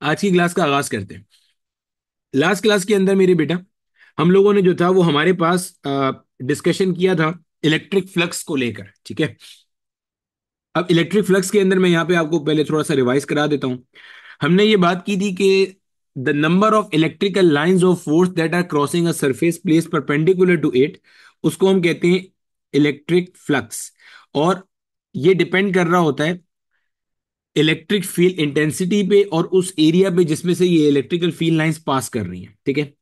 आज की क्लास का आगाज करते हैं। लास्ट क्लास के अंदर मेरे बेटा हम लोगों ने जो था वो हमारे पास डिस्कशन किया था इलेक्ट्रिक फ्लक्स को लेकर, ठीक है। अब इलेक्ट्रिक फ्लक्स के अंदर मैं यहाँ पे आपको पहले थोड़ा सा रिवाइज करा देता हूँ। हमने ये बात की थी कि the number of electrical lines of force that are crossing a surface place perpendicular to it, उसको हम कहते हैं इलेक्ट्रिक फ्लक्स। और ये डिपेंड कर रहा होता है इलेक्ट्रिक फील्ड इंटेंसिटी पे और उस एरिया पे जिसमें से ये इलेक्ट्रिकल फील्ड लाइंस पास कर रही हैं, ठीक है।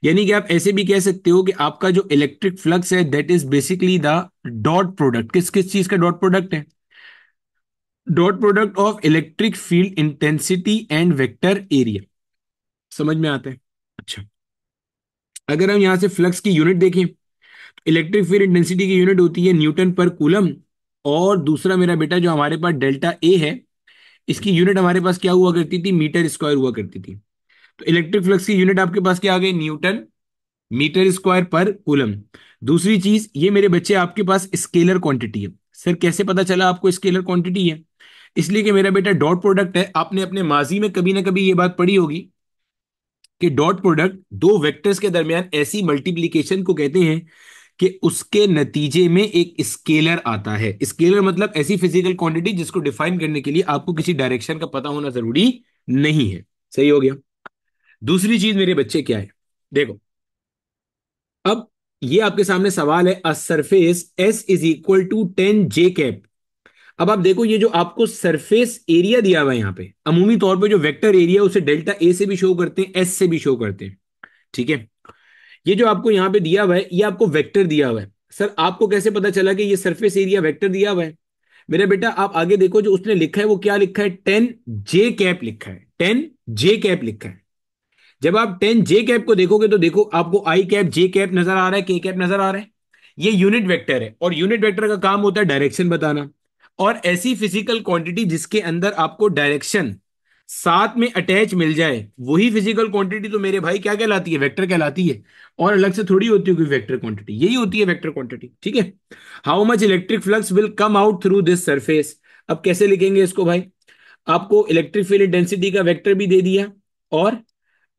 यानी कि आप ऐसे भी कह सकते हो कि आपका जो इलेक्ट्रिक फ्लक्स है that is basically the dot product, किस किस चीज का डॉट प्रोडक्ट है? Dot product of electric field intensity and vector area. समझ में आता है? अच्छा, अगर हम यहां से फ्लक्स की यूनिट देखें, इलेक्ट्रिक फील्ड इंटेंसिटी की यूनिट होती है न्यूटन पर कूलम। और दूसरा मेरा बेटा जो हमारे पास डेल्टा ए है, इसकी यूनिट हमारे पास क्या हुआ करती थी? मीटर स्क्वायर हुआ करती थी। तो इलेक्ट्रिक फ्लक्स की यूनिट आपके पास क्या आ गई? न्यूटन मीटर स्क्वायर पर कूलम। दूसरी चीज, ये मेरे बच्चे आपके पास स्केलर क्वांटिटी है। सर कैसे पता चला आपको स्केलर क्वांटिटी है? इसलिए कि मेरा बेटा डॉट प्रोडक्ट है। आपने अपने माजी में कभी ना कभी ये बात पढ़ी होगी कि डॉट प्रोडक्ट दो वेक्टर्स के दरमियान ऐसी मल्टीप्लीकेशन को कहते हैं कि उसके नतीजे में एक स्केलर आता है। स्केलर मतलब ऐसी फिजिकल क्वांटिटी जिसको डिफाइन करने के लिए आपको किसी डायरेक्शन का पता होना जरूरी नहीं है। सही हो गया। दूसरी चीज मेरे बच्चे क्या है, देखो। अब ये आपके सामने सवाल है, a surface S is equal to 10 j cap. अब आप देखो, ये जो आपको सरफेस एरिया दिया हुआ है यहाँ पे, अमूमी तौर पे जो वेक्टर एरिया उसे डेल्टा ए से भी शो करते हैं, एस से भी शो करते हैं, ठीक है। ये जो आपको यहाँ पे दिया हुआ है, ये आपको वेक्टर दिया हुआ है। सर आपको कैसे पता चला कि ये सरफेस एरिया वेक्टर दिया हुआ है? मेरा बेटा आप आगे देखो, जो उसने लिखा है वो क्या लिखा है? 10 j कैप लिखा है। 10 j कैप लिखा है। जब आप 10 j कैप को देखोगे तो देखो, आपको आई कैप, जे कैप नजर आ रहा है, के कैप नजर आ रहा है। ये यूनिट वेक्टर है और यूनिट वेक्टर का काम होता है डायरेक्शन बताना। और ऐसी फिजिकल क्वांटिटी जिसके अंदर आपको डायरेक्शन साथ में अटैच मिल जाए, वही फिजिकल क्वांटिटी तो मेरे भाई क्या कहलाती है? वेक्टर कहलाती है। और अलग से थोड़ी होती है कोई वेक्टर क्वांटिटी, यही होती है वेक्टर क्वांटिटी, ठीक है। How much electric flux will come out through this surface. अब कैसे लिखेंगे इसको भाई? आपको इलेक्ट्रिक फील्ड डेंसिटी का वेक्टर भी दे दिया, और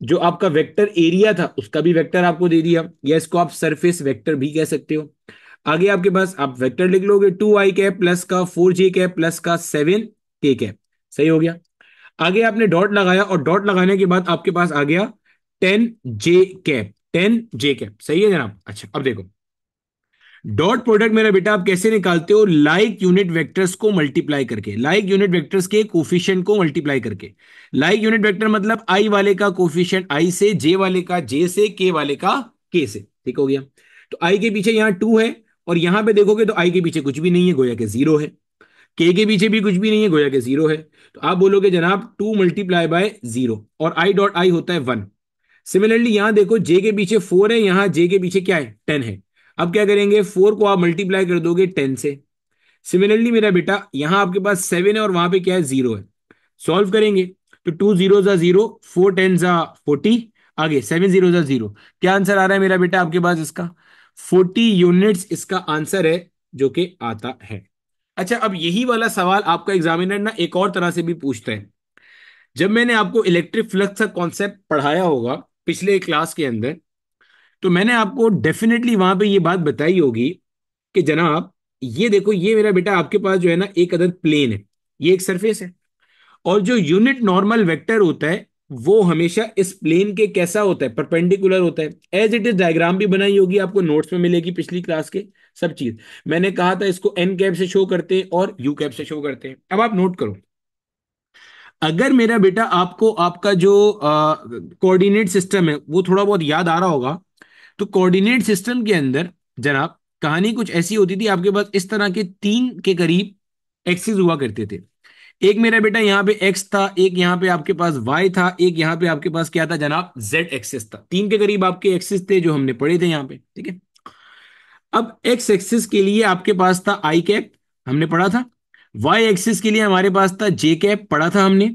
जो आपका वेक्टर एरिया था उसका भी वेक्टर आपको दे दिया, या इसको आप सरफेस वेक्टर भी कह सकते हो। आगे आपके पास आप वेक्टर लिख लोगे, 2 i कैप प्लस का 4 j कैप प्लस का 7 k कैप। सही हो गया। आगे आपने डॉट लगाया और डॉट लगाने के बाद आपके पास आ गया 10 j कैप। 10 j कैप सही है जनाब। अच्छा अब देखो, डॉट प्रोडक्ट मेरा बेटा आप कैसे निकालते हो? लाइक यूनिट वेक्टर्स को मल्टीप्लाई करके, लाइक यूनिट वेक्टर्स के कोफिशिएंट को मल्टीप्लाई करके। लाइक यूनिट वेक्टर मतलब आई वाले का कोफिशिएंट आई से, जे वाले का जे से, के वाले का के से। ठीक हो गया। तो आई के पीछे यहां 2 है, और यहां पे देखोगे तो आई के पीछे कुछ भी नहीं है, गोया के 0 है। के पीछे भी कुछ भी नहीं है, गोया के 0 है। तो आप बोलोगे जनाब 2 × 0, और आई डॉट आई होता है 1। सिमिलरली यहां देखो, जे के पीछे 4 है, यहां जे के पीछे क्या है? 10 है। अब क्या करेंगे? 4 को आप मल्टीप्लाई कर दोगे 10 से। सिमिलरली मेरा बेटा यहां आपके पास 7 है और वहां पे क्या है? 0 है। सॉल्व करेंगे तो 2 0 ज़ा 0, 4 10 ज़ा 40, आगे 7 0 ज़ा 0। क्या आंसर आ रहा है मेरा बेटा आपके पास? इसका 40 यूनिट्स इसका आंसर है, जो कि आता है। अच्छा, अब यही वाला सवाल आपका एग्जामिनर ना एक और तरह से भी पूछता है। जब मैंने आपको इलेक्ट्रिक फ्लक्स का कॉन्सेप्ट पढ़ाया होगा पिछले क्लास के अंदर, तो मैंने आपको डेफिनेटली वहां पे ये बात बताई होगी कि जनाब ये देखो, ये मेरा बेटा आपके पास जो है ना एक अदद प्लेन है, ये एक सरफेस है। और जो यूनिट नॉर्मल वेक्टर होता है वो हमेशा इस प्लेन के कैसा होता है? परपेंडिकुलर होता है। एज इट इज डायग्राम भी बनाई होगी, आपको नोट्स में मिलेगी पिछली क्लास के सब चीज। मैंने कहा था इसको एन कैप से शो करते हैं और यू कैप से शो करते हैं। अब आप नोट करो, अगर मेरा बेटा आपको आपका जो कोऑर्डिनेट सिस्टम है वो थोड़ा बहुत याद आ रहा होगा, तो कोऑर्डिनेट सिस्टम के अंदर जनाब कहानी कुछ ऐसी होती थी। आपके पास इस तरह के 3 के करीब एक्सिस हुआ करते थे। एक मेरा बेटा यहाँ पे एक्स था, एक यहाँ पे आपके पास वाई था, एक यहाँ पे आपके पास क्या था जनाब? जेड एक्सिस था। 3 के करीब आपके एक्सिस थे जो हमने पढ़े थे यहाँ पे, ठीक है। अब एक्स एक्सिस के लिए आपके पास था आई कैप, हमने पढ़ा था। वाई एक्सिस के लिए हमारे पास था जे कैप, पढ़ा था हमने।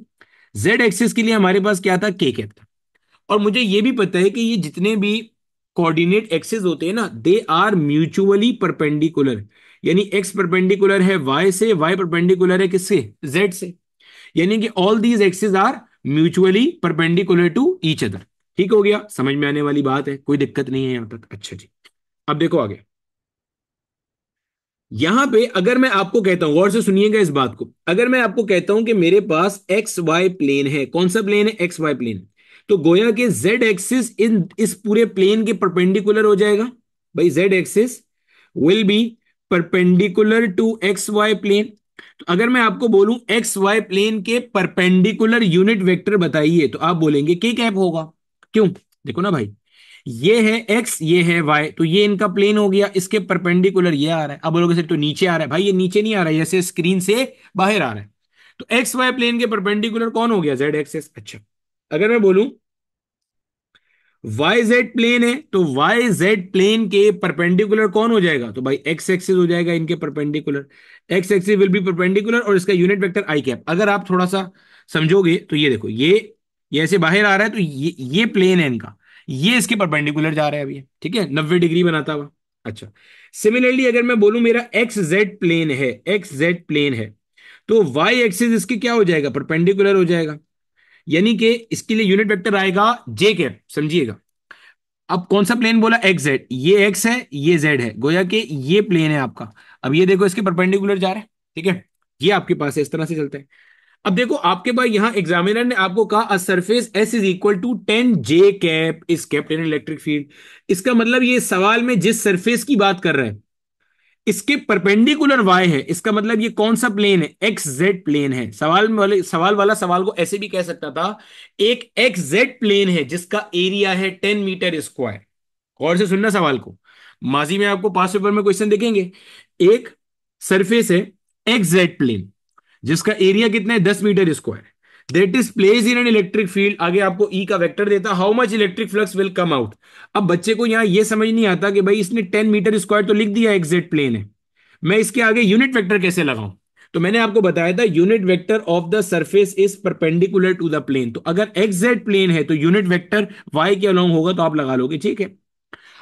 जेड एक्सिस के लिए हमारे पास क्या था? के कैप था। और मुझे ये भी पता है कि ये जितने भी कोऑर्डिनेट एक्सिस होते हैं ना, दे आर म्यूचुअली परपेंडिकुलर। यानी एक्स परपेंडिकुलर है वाई से, वाई परपेंडिकुलर है किससे? जेड से। यानी कि all these axis are mutually perpendicular to each other. ठीक हो गया, समझ में आने वाली बात है, कोई दिक्कत नहीं है यहां तक। अच्छा जी, अब देखो आगे। यहां पे अगर मैं आपको कहता हूं, गौर से सुनिएगा इस बात को, अगर मैं आपको कहता हूं कि मेरे पास एक्स वाई प्लेन है, कौन सा प्लेन है, एक्स वाई प्लेन, तो गोया के जेड एक्सिस इन इस पूरे प्लेन के परपेंडिकुलर हो जाएगा। भाई Z axis will be perpendicular to X Y plane. तो अगर मैं आपको बोलूं एक्स वाई प्लेन के परपेंडिकुलर यूनिट वेक्टर बताइए, तो आप बोलेंगे के कैप होगा। क्यों? देखो ना भाई, ये है एक्स, ये है वाई, तो ये इनका प्लेन हो गया, इसके परपेंडिकुलर ये आ रहा है। अब बोलोगे सर तो नीचे आ रहा है, भाई ये नीचे नहीं आ रहा है, जैसे स्क्रीन से बाहर आ रहा है। तो एक्स वाई प्लेन के परपेंडिकुलर कौन हो गया, जेड एक्सिस। अच्छा, अगर मैं बोलूं वाई जेड प्लेन है, तो वाई जेड प्लेन के परपेंडिकुलर कौन हो जाएगा, तो भाई एक्स एक्सिस हो जाएगा इनके perpendicular. X axis will be perpendicular और इसका यूनिट वेक्टर आई कैप। अगर आप थोड़ा सा समझोगे तो ये देखो, ये ऐसे बाहर आ रहा है, तो ये प्लेन है इनका, ये इसके परपेंडिकुलर जा रहा है अभी, ठीक है, 90 डिग्री बनाता हुआ। अच्छा, सिमिलरली अगर मैं बोलूं मेरा एक्स जेड प्लेन है, एक्स जेड प्लेन है, तो वाई एक्सिस इसके क्या हो जाएगा, परपेंडिकुलर हो जाएगा। यानी कि इसके लिए यूनिट वेक्टर आएगा जे कैप, समझिएगा। अब कौन सा प्लेन बोला, एक्स जेड, ये एक्स है ये जेड है, गोया कि ये प्लेन है आपका। अब ये देखो इसके परपेंडिकुलर जा रहा है, ठीक है, ये आपके पास है, इस तरह से चलता है। अब देखो आपके पास यहां एग्जामिनर ने आपको कहा a surface S is equal to 10 J cap is kept in electric field. इसका मतलब ये सवाल में जिस सरफेस की बात कर रहा है इसके परपेंडिकुलर वाई है, इसका मतलब ये कौन सा प्लेन है, एक्स जेड प्लेन है। सवाल को ऐसे भी कह सकता था, एक एक्स जेड प्लेन है जिसका एरिया है 10 मीटर स्क्वायर। गौर से सुनना सवाल को, माजी में आपको पास पेपर में क्वेश्चन देखेंगे। एक सरफेस है एक्स जेड प्लेन जिसका एरिया कितना है, 10 metre square, that is place in an electric field. आगे आपको ई का वेक्टर देता, how much electric flux will come out. अब बच्चे को यहां यह समझ नहीं आता कि भाई इसने 10 मीटर स्क्वायर तो लिख दिया, एग्जैक्ट प्लेन है, मैं इसके आगे यूनिट वेक्टर कैसे लगाऊं। तो मैंने आपको बताया था unit vector of the surface is perpendicular to the plane. तो अगर एक्सजेड प्लेन है तो यूनिट वेक्टर वाई के अलोंग होगा, तो आप लगा लोगे, ठीक है।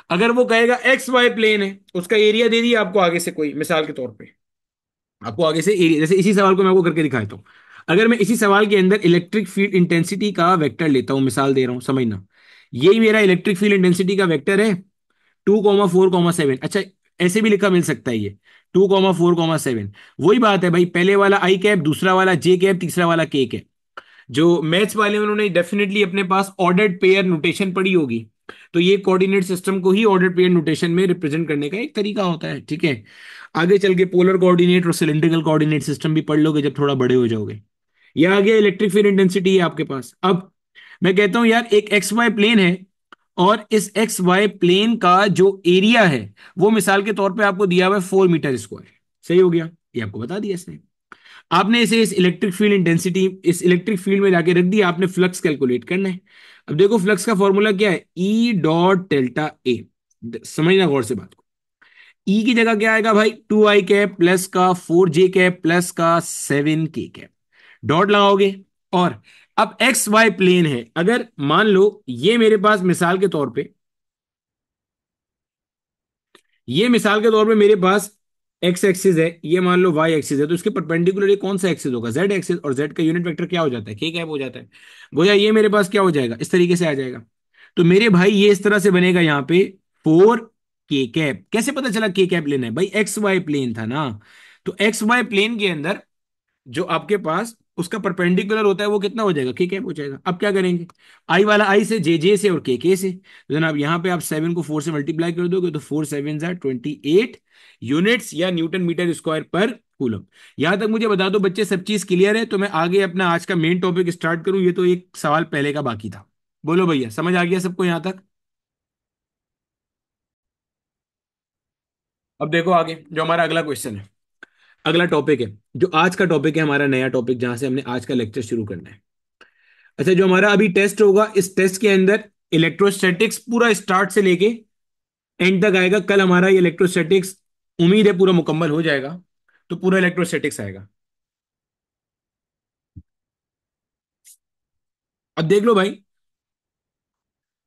अगर वो कहेगा एक्स वाई प्लेन है, उसका एरिया दे दिया आपको आगे से, कोई मिसाल के तौर पे आपको आगे से एरिया, जैसे इसी सवाल को मैं आपको करके दिखाता हूं। अगर मैं इसी सवाल के अंदर इलेक्ट्रिक फील्ड इंटेंसिटी का वेक्टर लेता हूं, मिसाल दे रहा हूं समझना, यही मेरा इलेक्ट्रिक फील्ड इंटेंसिटी का वेक्टर है, 2,4,7। अच्छा, ऐसे भी लिखा मिल सकता है ये 2,4,7। वही बात है भाई, पहले वाला आई कैप, दूसरा वाला जे कैप, तीसरा वाला के कैप। जो मैथ्स वाले हैं, उन्होंने डेफिनेटली अपने पास ऑर्डर्ड पेयर नोटेशन पढ़ी होगी, तो ये कोऑर्डिनेट सिस्टम को ही ऑर्डर्ड पेयर नोटेशन में रिप्रेजेंट करने का एक तरीका होता है, ठीक है। आगे चल के पोलर कोऑर्डिनेट और सिलेंड्रिकल कोऑर्डिनेट सिस्टम भी पढ़ लोगे जब थोड़ा बड़े हो जाओगे। ये आ गया इलेक्ट्रिक फील्ड इंटेंसिटी है आपके पास। अब मैं कहता हूं यार एक एक्स वाई प्लेन है, और इस एक्स वाई प्लेन का जो एरिया है वो मिसाल के तौर पे आपको दिया हुआ है 4 मीटर स्क्वायर। सही हो गया, ये आपको बता दिया इसने। आपने इसे इस इलेक्ट्रिक फील्ड इंटेंसिटी, इस इलेक्ट्रिक फील्ड में जाके रख दिया, आपने फ्लक्स कैलकुलेट करना है। अब देखो फ्लक्स का फॉर्मूला क्या है, ई डॉट डेल्टा ए। समझना गौर से बात को, ई की जगह क्या आएगा भाई, 2 i कैप प्लस का 4 j कैप प्लस का 7 k कैप, डॉट लगाओगे। और अब एक्स वाई प्लेन है, अगर मान लो ये मेरे पास मिसाल के तौर पे, ये मिसाल के तौर पे मेरे पास एक्स एक्सिस है, ये मान लो वाई एक्सिस है, तो इसके परपेंडिकुलर ये कौन सा एक्सिस होगा, जेड एक्सिस, और जेड का यूनिट वेक्टर क्या हो जाता है, के कैप हो जाता है। गोया ये मेरे पास क्या हो जाएगा, इस तरीके से आ जाएगा। तो मेरे भाई ये इस तरह से बनेगा यहां पे 4 k कैप। कैसे पता चला के कैप लेना है, भाई एक्स वाई प्लेन था ना, तो एक्स वाई प्लेन के अंदर जो आपके पास उसका परपेंडिकुलर होता है वो कितना हो जाएगा, के कैप हो जाएगा। अब क्या करेंगे, आई वाला आई से, जे से और के से, तो जनाब यहाँ पे आप 7 को 4 से मल्टीप्लाई कर दोगे तो 4 7 जार 28 यूनिट्स या न्यूटन मीटर स्क्वायर पर कूलम। यहां तक मुझे बता दो बच्चे, सब चीज क्लियर है, तो मैं आगे अपना आज का मेन टॉपिक स्टार्ट करूं, ये तो एक सवाल पहले का बाकी था। बोलो भैया, समझ आ गया सबको यहां तक। अब देखो आगे जो हमारा अगला क्वेश्चन है, अगला टॉपिक है, जो आज का टॉपिक है हमारा नया टॉपिक, जहां से हमने आज का लेक्चर शुरू करना है। अच्छा, जो हमारा अभी टेस्ट होगा, इस टेस्ट के अंदर इलेक्ट्रोस्टैटिक्स पूरा स्टार्ट से लेके एंड तक आएगा। कल हमारा ये इलेक्ट्रोस्टैटिक्स उम्मीद है पूरा मुकम्मल हो जाएगा, तो पूरा इलेक्ट्रोस्टैटिक्स आएगा। अब देख लो भाई,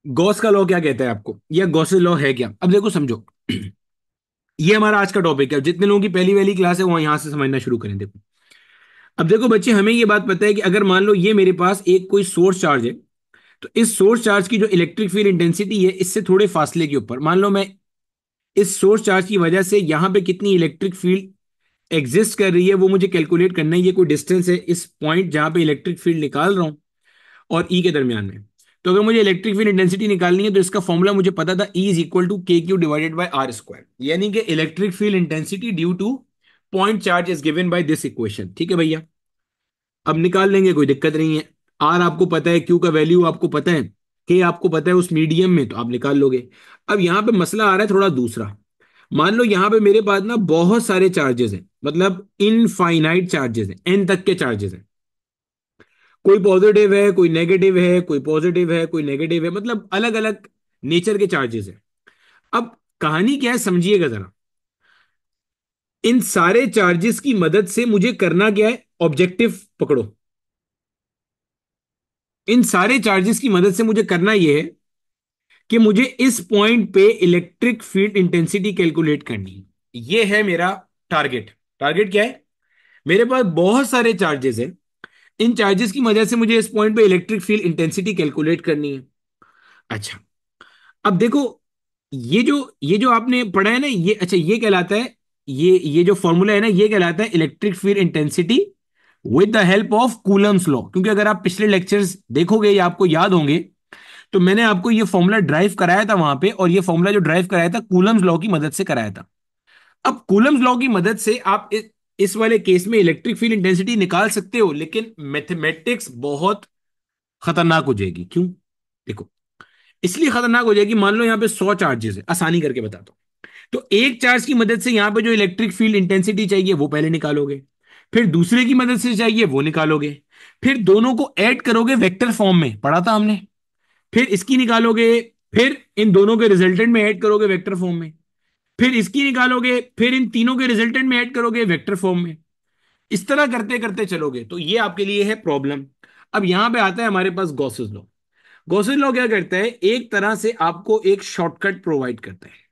गॉस का लॉ क्या कहता है आपको, या गॉसेस लॉ है क्या, अब देखो समझो। ये हमारा आज का टॉपिक है, जितने लोगों की पहली वाली क्लास है वो यहां से समझना शुरू करें। देखो अब देखो बच्चे, हमें ये बात पता है कि अगर मान लो ये मेरे पास एक कोई सोर्स चार्ज है, तो इस सोर्स चार्ज की जो इलेक्ट्रिक फील्ड इंटेंसिटी है, इससे थोड़े फासले के ऊपर मान लो मैं इस सोर्स चार्ज की वजह से यहां पे कितनी इलेक्ट्रिक फील्ड एग्जिस्ट कर रही है वो मुझे कैलकुलेट करना है। ये कोई डिस्टेंस है इस पॉइंट जहां पे इलेक्ट्रिक फील्ड निकाल रहा हूं और ई के दरमियान में। तो अगर मुझे इलेक्ट्रिक फील्ड इंटेंसिटी निकालनी है तो इसका फॉर्मूला मुझे पता था, E is equal to K Q divided by R square, यानी कि electric field intensity due to point charge is given by this equation. ठीक है भैया, अब निकाल लेंगे, कोई दिक्कत नहीं है। आर आपको पता है, क्यू का वैल्यू आपको पता है, के आपको पता है उस मीडियम में, तो आप निकाल लोगे। अब यहां पे मसला आ रहा है थोड़ा दूसरा। मान लो यहां पे मेरे पास ना बहुत सारे चार्जेस हैं, मतलब इनफाइनाइट चार्जेस हैं, एन तक के चार्जेस हैं। कोई पॉजिटिव है, कोई नेगेटिव है, कोई पॉजिटिव है, कोई नेगेटिव है, मतलब अलग अलग नेचर के चार्जेस हैं। अब कहानी क्या है समझिएगा जरा। इन सारे चार्जेस की मदद से मुझे करना क्या है, ऑब्जेक्टिव पकड़ो। इन सारे चार्जेस की मदद से मुझे करना यह है कि मुझे इस पॉइंट पे इलेक्ट्रिक फील्ड इंटेंसिटी कैलकुलेट करनी है। यह है मेरा टारगेट। टारगेट क्या है, मेरे पास बहुत सारे चार्जेस हैं, इन चार्जेस की मदद से मुझे इस पॉइंट पे इलेक्ट्रिक फील्ड इंटेंसिटी कैलकुलेट करनी है। अच्छा, अब देखो, ये जो आपने पढ़ा है ना, ये अच्छा ये कहलाता है, ये जो फॉर्मूला है ना, ये कहलाता है electric field intensity with the help of Coulomb's law. क्योंकि अगर आप पिछले लेक्चर्स देखोगे या आपको याद होंगे, तो मैंने आपको ये फॉर्मूला ड्राइव कराया था वहां पे, और ये फॉर्मूला जो ड्राइव कराया था कूलम्स लॉ की मदद से कराया था। अब कूलम्स लॉ की मदद से आप इस वाले केस में इलेक्ट्रिक फील्ड इंटेंसिटी निकाल सकते हो, लेकिन मैथमेटिक्स बहुत खतरनाक हो जाएगी। क्यों? देखो, इसलिए खतरनाक हो जाएगी, मान लो यहां पे 100 चार्जेस है, आसानी करके बताता हूं। तो एक चार्ज की मदद से यहां पे जो इलेक्ट्रिक फील्ड इंटेंसिटी चाहिए वो पहले निकालोगे, फिर दूसरे की मदद से चाहिए वो निकालोगे, फिर दोनों को ऐड करोगे वेक्टर फॉर्म में, पढ़ा था हमने, फिर इसकी निकालोगे, फिर इन दोनों के रिजल्टेंट में ऐड करोगे वेक्टर फॉर्म में, फिर इसकी निकालोगे, फिर इन तीनों के रिजल्टेंट में ऐड करोगे वेक्टर फॉर्म में। इस तरह करते करते चलोगे तो ये आपके लिए है प्रॉब्लम। अब यहां पे आता है हमारे पास गॉसेस लॉ। गॉसेस लॉ क्या करता है, एक तरह से आपको एक शॉर्टकट प्रोवाइड करता है।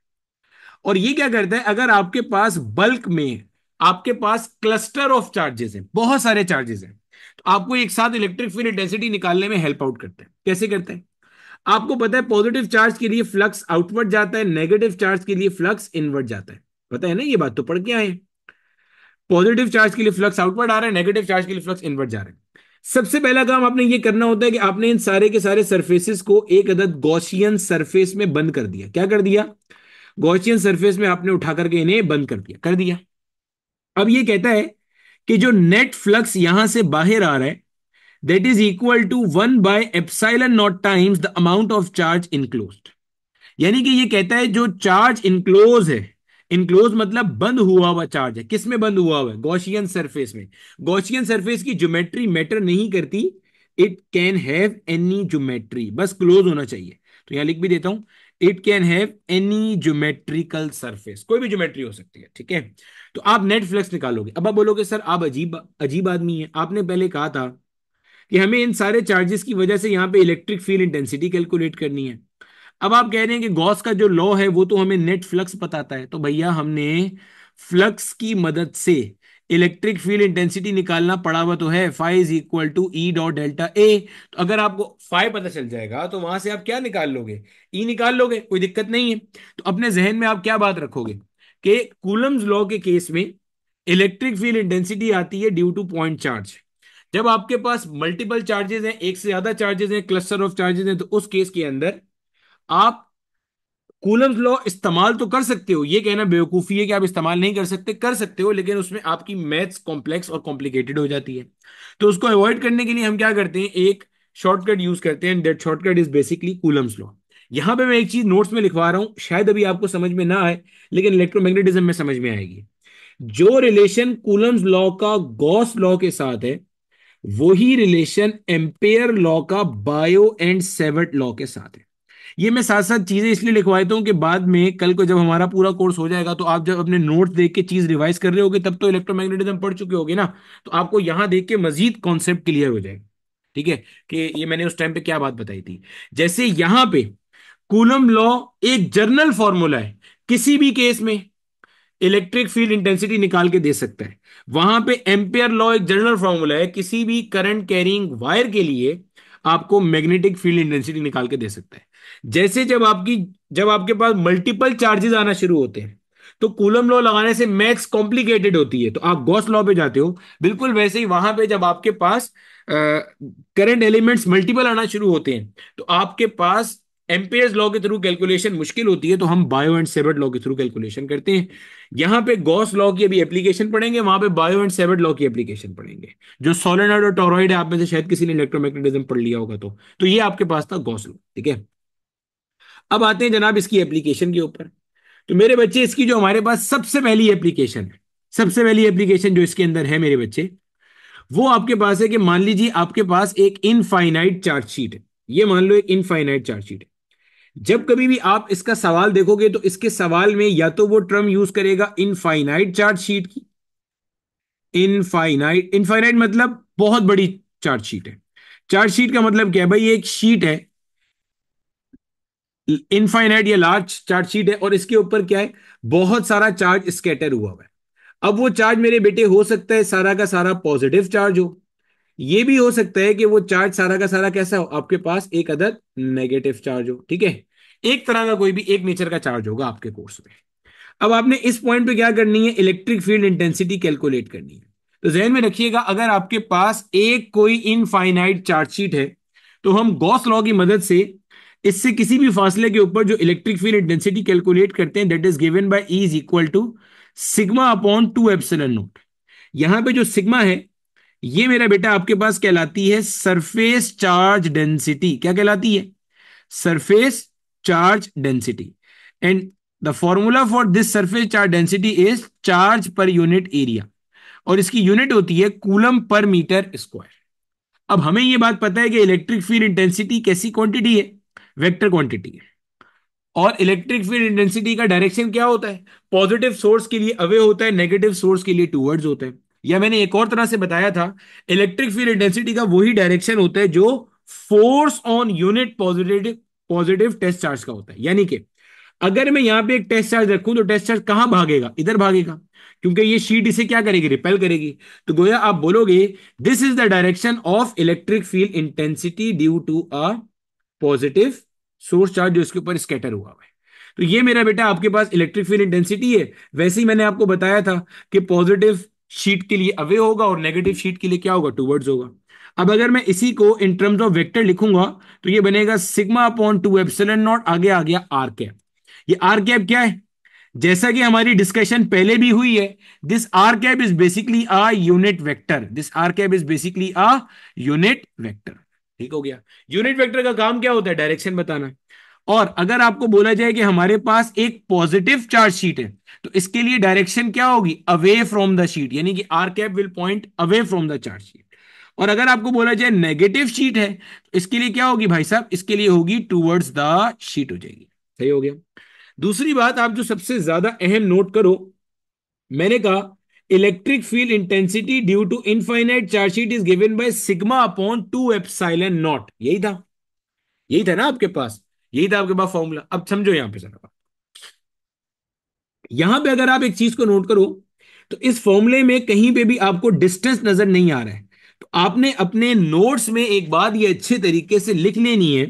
और ये क्या करता है, अगर आपके पास बल्क में, आपके पास क्लस्टर ऑफ चार्जेस हैं, बहुत सारे चार्जेस हैं, तो आपको एक साथ इलेक्ट्रिक फील्ड इंटेंसिटी निकालने में हेल्प आउट करता है। कैसे करता है? आपको पता है पॉजिटिव चार्ज के लिए फ्लक्स आउटवर्ड जाता है, नेगेटिव चार्ज के लिए फ्लक्स इनवर्ड जाता है। पता है ना, ये बात तो पढ़ के आए हैं। पॉजिटिव चार्ज के लिए फ्लक्स आउटवर्ड आ रहा है, नेगेटिव चार्ज के लिए फ्लक्स इनवर्ड जा रहा है। सबसे पहला काम आपने ये करना होता है कि आपने इन सारे के सारे सरफेसेस को एक अदद गॉसियन सरफेस में बंद कर दिया। क्या कर दिया? गॉसियन सरफेस में आपने उठा करके इन्हें बंद कर दिया, कर दिया। अब ये कहता है कि जो नेट फ्लक्स यहां से बाहर आ रहा है, दैट इज इक्वल टू 1/एप्सिलॉन naught times the amount of charge enclosed. यानी कि ये कहता है जो चार्ज इनक्लोज है, इनक्लोज मतलब बंद हुआ हुआ चार्ज है, किस में बंद हुआ हुआ है? गॉसियन सरफेस में। गॉसियन सरफेस की ज्योमेट्री मैटर नहीं करती, it can have any geometry, बस क्लोज होना चाहिए। तो यहां लिख भी देता हूं, it can have any geometrical surface, कोई भी ज्योमेट्री हो सकती है। ठीक है, तो आप नेट फ्लक्स निकालोगे। अब आप बोलोगे सर आप अजीब अजीब आदमी है, आपने पहले कहा था कि हमें इन सारे चार्जेस की वजह से यहां पे इलेक्ट्रिक फील्ड इंटेंसिटी कैलकुलेट करनी है। अब आप कह रहे हैं कि गॉस का जो लॉ है वो तो हमें नेट फ्लक्स बताता है, तो भैया हमने फ्लक्स की मदद से इलेक्ट्रिक फील्ड इंटेंसिटी निकालना पड़ा हुआ तो है, phi is equal to E dot delta A. तो अगर आपको फाई पता चल जाएगा तो वहां से आप क्या निकाल लोगे? ई निकाल लोगे, कोई दिक्कत नहीं है। तो अपने जहन में आप क्या बात रखोगे कि कूलम्स लॉ के केस में इलेक्ट्रिक फील्ड इंटेंसिटी आती है ड्यू टू पॉइंट चार्ज। जब आपके पास मल्टीपल चार्जेस हैं, एक से ज्यादा चार्जेस हैं, क्लस्टर ऑफ चार्जेस हैं, तो उस केस के अंदर आप कूलम्स लॉ इस्तेमाल तो कर सकते हो। ये कहना बेवकूफी है कि आप इस्तेमाल नहीं कर सकते, कर सकते हो, लेकिन उसमें आपकी मैथ्स कॉम्प्लेक्स और कॉम्प्लिकेटेड हो जाती है। तो उसको अवॉइड करने के लिए हम क्या करते हैं, एक शॉर्टकट यूज करते हैं, that shortcut is basically Coulomb's law. यहां पे मैं एक चीज नोट्स में लिखवा रहा हूं, शायद अभी आपको समझ में ना आए, लेकिन इलेक्ट्रोमैग्नेटिज्म में समझ में आएगी। जो रिलेशन कूलम्स लॉ का गॉस लॉ के साथ है, वही रिलेशन एम्पेयर लॉ का बायो एंड सेवर्ट लॉ के साथ है। ये मैं साथ साथ चीजें इसलिए लिखवा देता हूं कि बाद में कल को जब हमारा पूरा कोर्स हो जाएगा, तो आप जब अपने नोट्स देख के चीज रिवाइज कर रहे होगे, तब तो इलेक्ट्रोमैग्नेटिज्म पढ़ चुके होगे ना, तो आपको यहां देख के मजीद कॉन्सेप्ट क्लियर हो जाएगा। ठीक है, कि ये मैंने उस टाइम पे क्या बात बताई थी। जैसे यहां पे कूलम लॉ एक जर्नल फॉर्मूला है किसी भी केस में, इलेक्ट्रिक फील्ड इंटेंसिटी निकाल के दे सकता है। वहां पे एम्पियर लॉ एक जनरल फॉर्मूला है, किसी भी करंट कैरिंग वायर के लिए आपको मैग्नेटिक फील्ड इंटेंसिटी निकाल के दे सकता है। जैसे जब आपके पास मल्टीपल चार्जेस आना शुरू होते हैं तो कूलम लॉ लगाने से मैथ्स कॉम्प्लिकेटेड होती है, तो आप गॉस लॉ पे जाते हो। बिल्कुल वैसे ही वहां पे जब आपके पास करंट एलिमेंट्स मल्टीपल आना शुरू होते हैं तो आपके पास एम्पियर्स लॉ के थ्रू कैलकुलेशन मुश्किल होती है, तो हम बायो एंड सेवर्ट लॉ के थ्रू कैलकुलेशन करते हैं। यहां पे गॉस लॉ की अभी एप्लीकेशन पढ़ेंगे, वहां पे बायो एंड सेवर्ट लॉ की एप्लीकेशन पढ़ेंगे। जो सोलेनॉइड और टोरॉइड है, आप में से शायद किसी ने इलेक्ट्रोमैग्नेटिज्म पढ़ लिया होगा, तो ये आपके पास था गॉस लॉ, ठीक है। अब आते हैं जनाब इसकी एप्लीकेशन के ऊपर। तो मेरे बच्चे, इसकी जो हमारे पास सबसे पहली एप्लीकेशन है, सबसे पहली एप्लीकेशन जो इसके अंदर है मेरे बच्चे, वो आपके पास है कि मान लीजिए आपके पास एक इनफाइनाइट चार्ज शीट है। ये मान लो एक इनफाइनाइट चार्ज शीट है। जब कभी भी आप इसका सवाल देखोगे तो इसके सवाल में या तो वो टर्म यूज करेगा इनफाइनाइट चार्ज शीट की। इनफाइनाइट, इनफाइनाइट मतलब बहुत बड़ी चार्ज शीट है। चार्ज शीट का मतलब क्या है भाई, ये एक शीट है, इनफाइनाइट या लार्ज चार्ज शीट है, और इसके ऊपर क्या है, बहुत सारा चार्ज स्कैटर हुआ हुआ है। अब वो चार्ज मेरे बेटे हो सकता है सारा का सारा पॉजिटिव चार्ज हो, ये भी हो सकता है कि वो चार्ज सारा का सारा कैसा हो, आपके पास एक अदद नेगेटिव चार्ज हो, ठीक है। एक तरह का कोई भी एक नेचर का चार्ज होगा आपके कोर्स में। अब आपने इस पॉइंट पे क्या करनी है, इलेक्ट्रिक फील्ड इंटेंसिटी कैलकुलेट करनी है। तो जहन में रखिएगा, अगर आपके पास एक कोई इनफाइनाइट चार्ज शीट है तो हम गॉस लॉ की मदद से इससे किसी भी फासले के ऊपर जो इलेक्ट्रिक फील्ड इंटेंसिटी कैलकुलेट करते हैं, that is given by E is equal to sigma upon 2 epsilon naught. यहां पे जो सिग्मा है, ये मेरा बेटा आपके पास कहलाती है सरफेस चार्ज डेंसिटी। क्या कहलाती है? Surface charge density. And the formula for this surface charge density is charge per unit area, और इसकी यूनिट होती है कूलम पर मीटर स्क्वायर। अब हमें यह बात पता है कि इलेक्ट्रिक फील्ड इंटेंसिटी कैसी क्वांटिटी है, वेक्टर क्वांटिटी है। और इलेक्ट्रिक फील्ड इंटेंसिटी का डायरेक्शन क्या होता है, पॉजिटिव सोर्स के लिए अवे होता है, नेगेटिव सोर्स के लिए टूवर्ड्स होता है। या मैंने एक और तरह से बताया था, इलेक्ट्रिक फील्ड इंटेंसिटी का वही डायरेक्शन होता है जो force on unit positive positive test charge का होता है। यानी कि अगर मैं यहां पे एक टेस्ट चार्ज रखूं तो टेस्ट चार्ज कहां भागेगा, इधर भागेगा, क्योंकि ये शीट इसे क्या करेगी, रिपेल करेगी। तो गोया आप बोलोगे this is the direction of electric field intensity due to a positive source charge जो इसके ऊपर स्कैटर हुआ है। तो ये मेरा बेटा आपके पास इलेक्ट्रिक फील्ड इंटेंसिटी है। वैसे ही मैंने आपको बताया था कि पॉजिटिव शीट के लिए अवे होगा और नेगेटिव शीट के लिए क्या होगा, टूवर्ड्स होगा। अब अगर मैं इसी को इन टर्म्स ऑफ वेक्टर लिखूंगा तो ये बनेगा सिग्मा अपॉन 2 एप्सिलॉन नॉट, आगे आ गया आर कैप। ये आर कैप क्या है, जैसा कि हमारी डिस्कशन पहले भी हुई है, this R cap is basically a unit vector, this R cap is basically a unit vector. ठीक हो गया। यूनिट वेक्टर का काम क्या होता है, डायरेक्शन बताना। और अगर आपको बोला जाए कि हमारे पास एक पॉजिटिव चार्ज शीट है तो इसके लिए डायरेक्शन क्या होगी, अवे फ्रॉम द शीट, यानी कि R cap will point away from the charge sheet. और अगर आपको बोला जाए नेगेटिव शीट है तो इसके लिए क्या होगी भाई साहब, इसके लिए होगी टूवर्ड्स द शीट हो जाएगी। सही हो गया। दूसरी बात आप जो सबसे ज्यादा अहम नोट करो, मैंने कहा electric field intensity due to infinite charge sheet is given by sigma upon 2 epsilon naught. यही था ना आपके पास, यही था आपके पास फॉर्मूला। अब समझो यहां पे जरा, यहां पे अगर आप एक चीज को नोट करो तो इस फॉर्मूले में कहीं पे भी आपको डिस्टेंस नजर नहीं आ रहा है। तो आपने अपने नोट्स में एक बात ये अच्छे तरीके से लिख लेनी है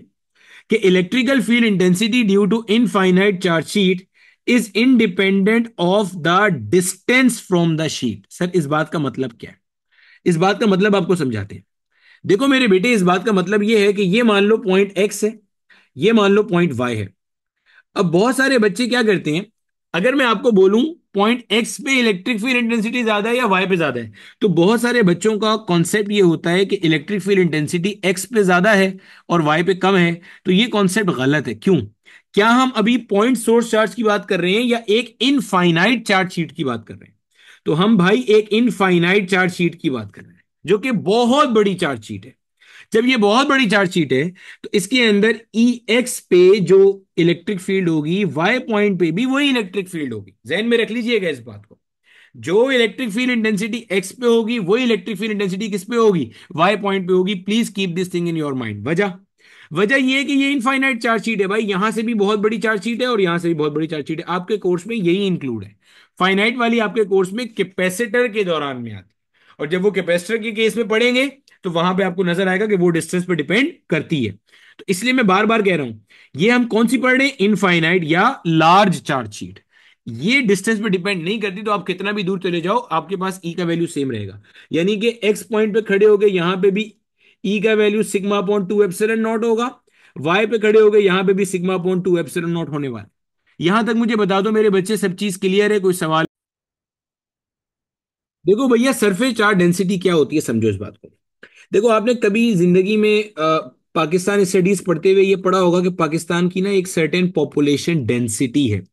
कि electrical field intensity due to infinite charge sheet is independent of the distance from the sheet. Sir इस बात का मतलब क्या है, इस बात का मतलब आपको समझाते हैं। देखो मेरे बेटे, इस बात का मतलब यह है कि ये मान लो पॉइंट एक्स है, ये मान लो पॉइंट वाई है। अब बहुत सारे बच्चे क्या करते हैं, अगर मैं आपको बोलूं पॉइंट एक्स पे इलेक्ट्रिक फील्ड इंटेंसिटी ज्यादा है या वाई पे ज्यादा है, तो बहुत सारे बच्चों का कॉन्सेप्ट ये होता है कि इलेक्ट्रिक फील्ड इंटेंसिटी एक्स पे ज्यादा है और वाई पे कम है। तो ये कॉन्सेप्ट गलत है। क्यों? क्या हम अभी पॉइंट सोर्स चार्ज की बात कर रहे हैं या एक इनफाइनाइट चार्ज शीट की बात कर रहे हैं? तो हम भाई एक इनफाइनाइट चार्ज शीट की बात कर रहे हैं, जो कि बहुत बड़ी चार्ज शीट है। जब ये बहुत बड़ी चार्ज शीट है तो इसके अंदर ई एक्स पे जो इलेक्ट्रिक फील्ड होगी, वाई पॉइंट पे भी वही इलेक्ट्रिक फील्ड होगी। जहन में रख लीजिएगा इस बात को, जो इलेक्ट्रिक फील्ड इंटेंसिटी एक्स पे होगी वही इलेक्ट्रिक फील्ड इंटेंसिटी किस पे होगी, वाई पॉइंट पे होगी। Please keep this thing in your mind. वजह, वजह ये है कि ये इनफाइनाइट चार्जशीट है भाई, यहां से भी बहुत बड़ी चार्जशीट है और यहां से भी बहुत बड़ी चार्जशीट है, आपके कोर्स में यही इंक्लूड है। फाइनाइट वाली आपके कोर्स में कैपेसिटर के दौरान में आती है, और जब वो कैपेसिटर के केस में पढ़ेंगे तो वहां पे आपको नजर आएगा कि वो डिस्टेंस पे डिपेंड करती है। तो इसलिए मैं बार बार कह रहा हूं, ये हम कौन सी पढ़ रहे हैं, इनफाइनाइट या लार्ज चार्जशीट। ये डिस्टेंस पे डिपेंड नहीं करती, तो आप कितना भी दूर चले जाओ आपके पास ई का वैल्यू सेम रहेगा। यानी कि एक्स पॉइंट पे खड़े हो गए, यहां पे भी ई का value sigma upon 2 epsilon not होगा, वाई पे खड़े हो गए यहां पे भी सिग्मा अपॉन 2 एप्सिलॉन नॉट होने वाला। यहां तक मुझे बता दो मेरे बच्चे, सब चीज क्लियर है, कोई सवाल? देखो भैया, सरफेस चार्ज डेंसिटी क्या होती है, समझो इस बात को। देखो, आपने कभी जिंदगी में पाकिस्तान स्टडीज पढ़ते हुए ये पढ़ा होगा कि पाकिस्तान की ना एक सर्टेन पॉपुलेशन डेंसिटी है।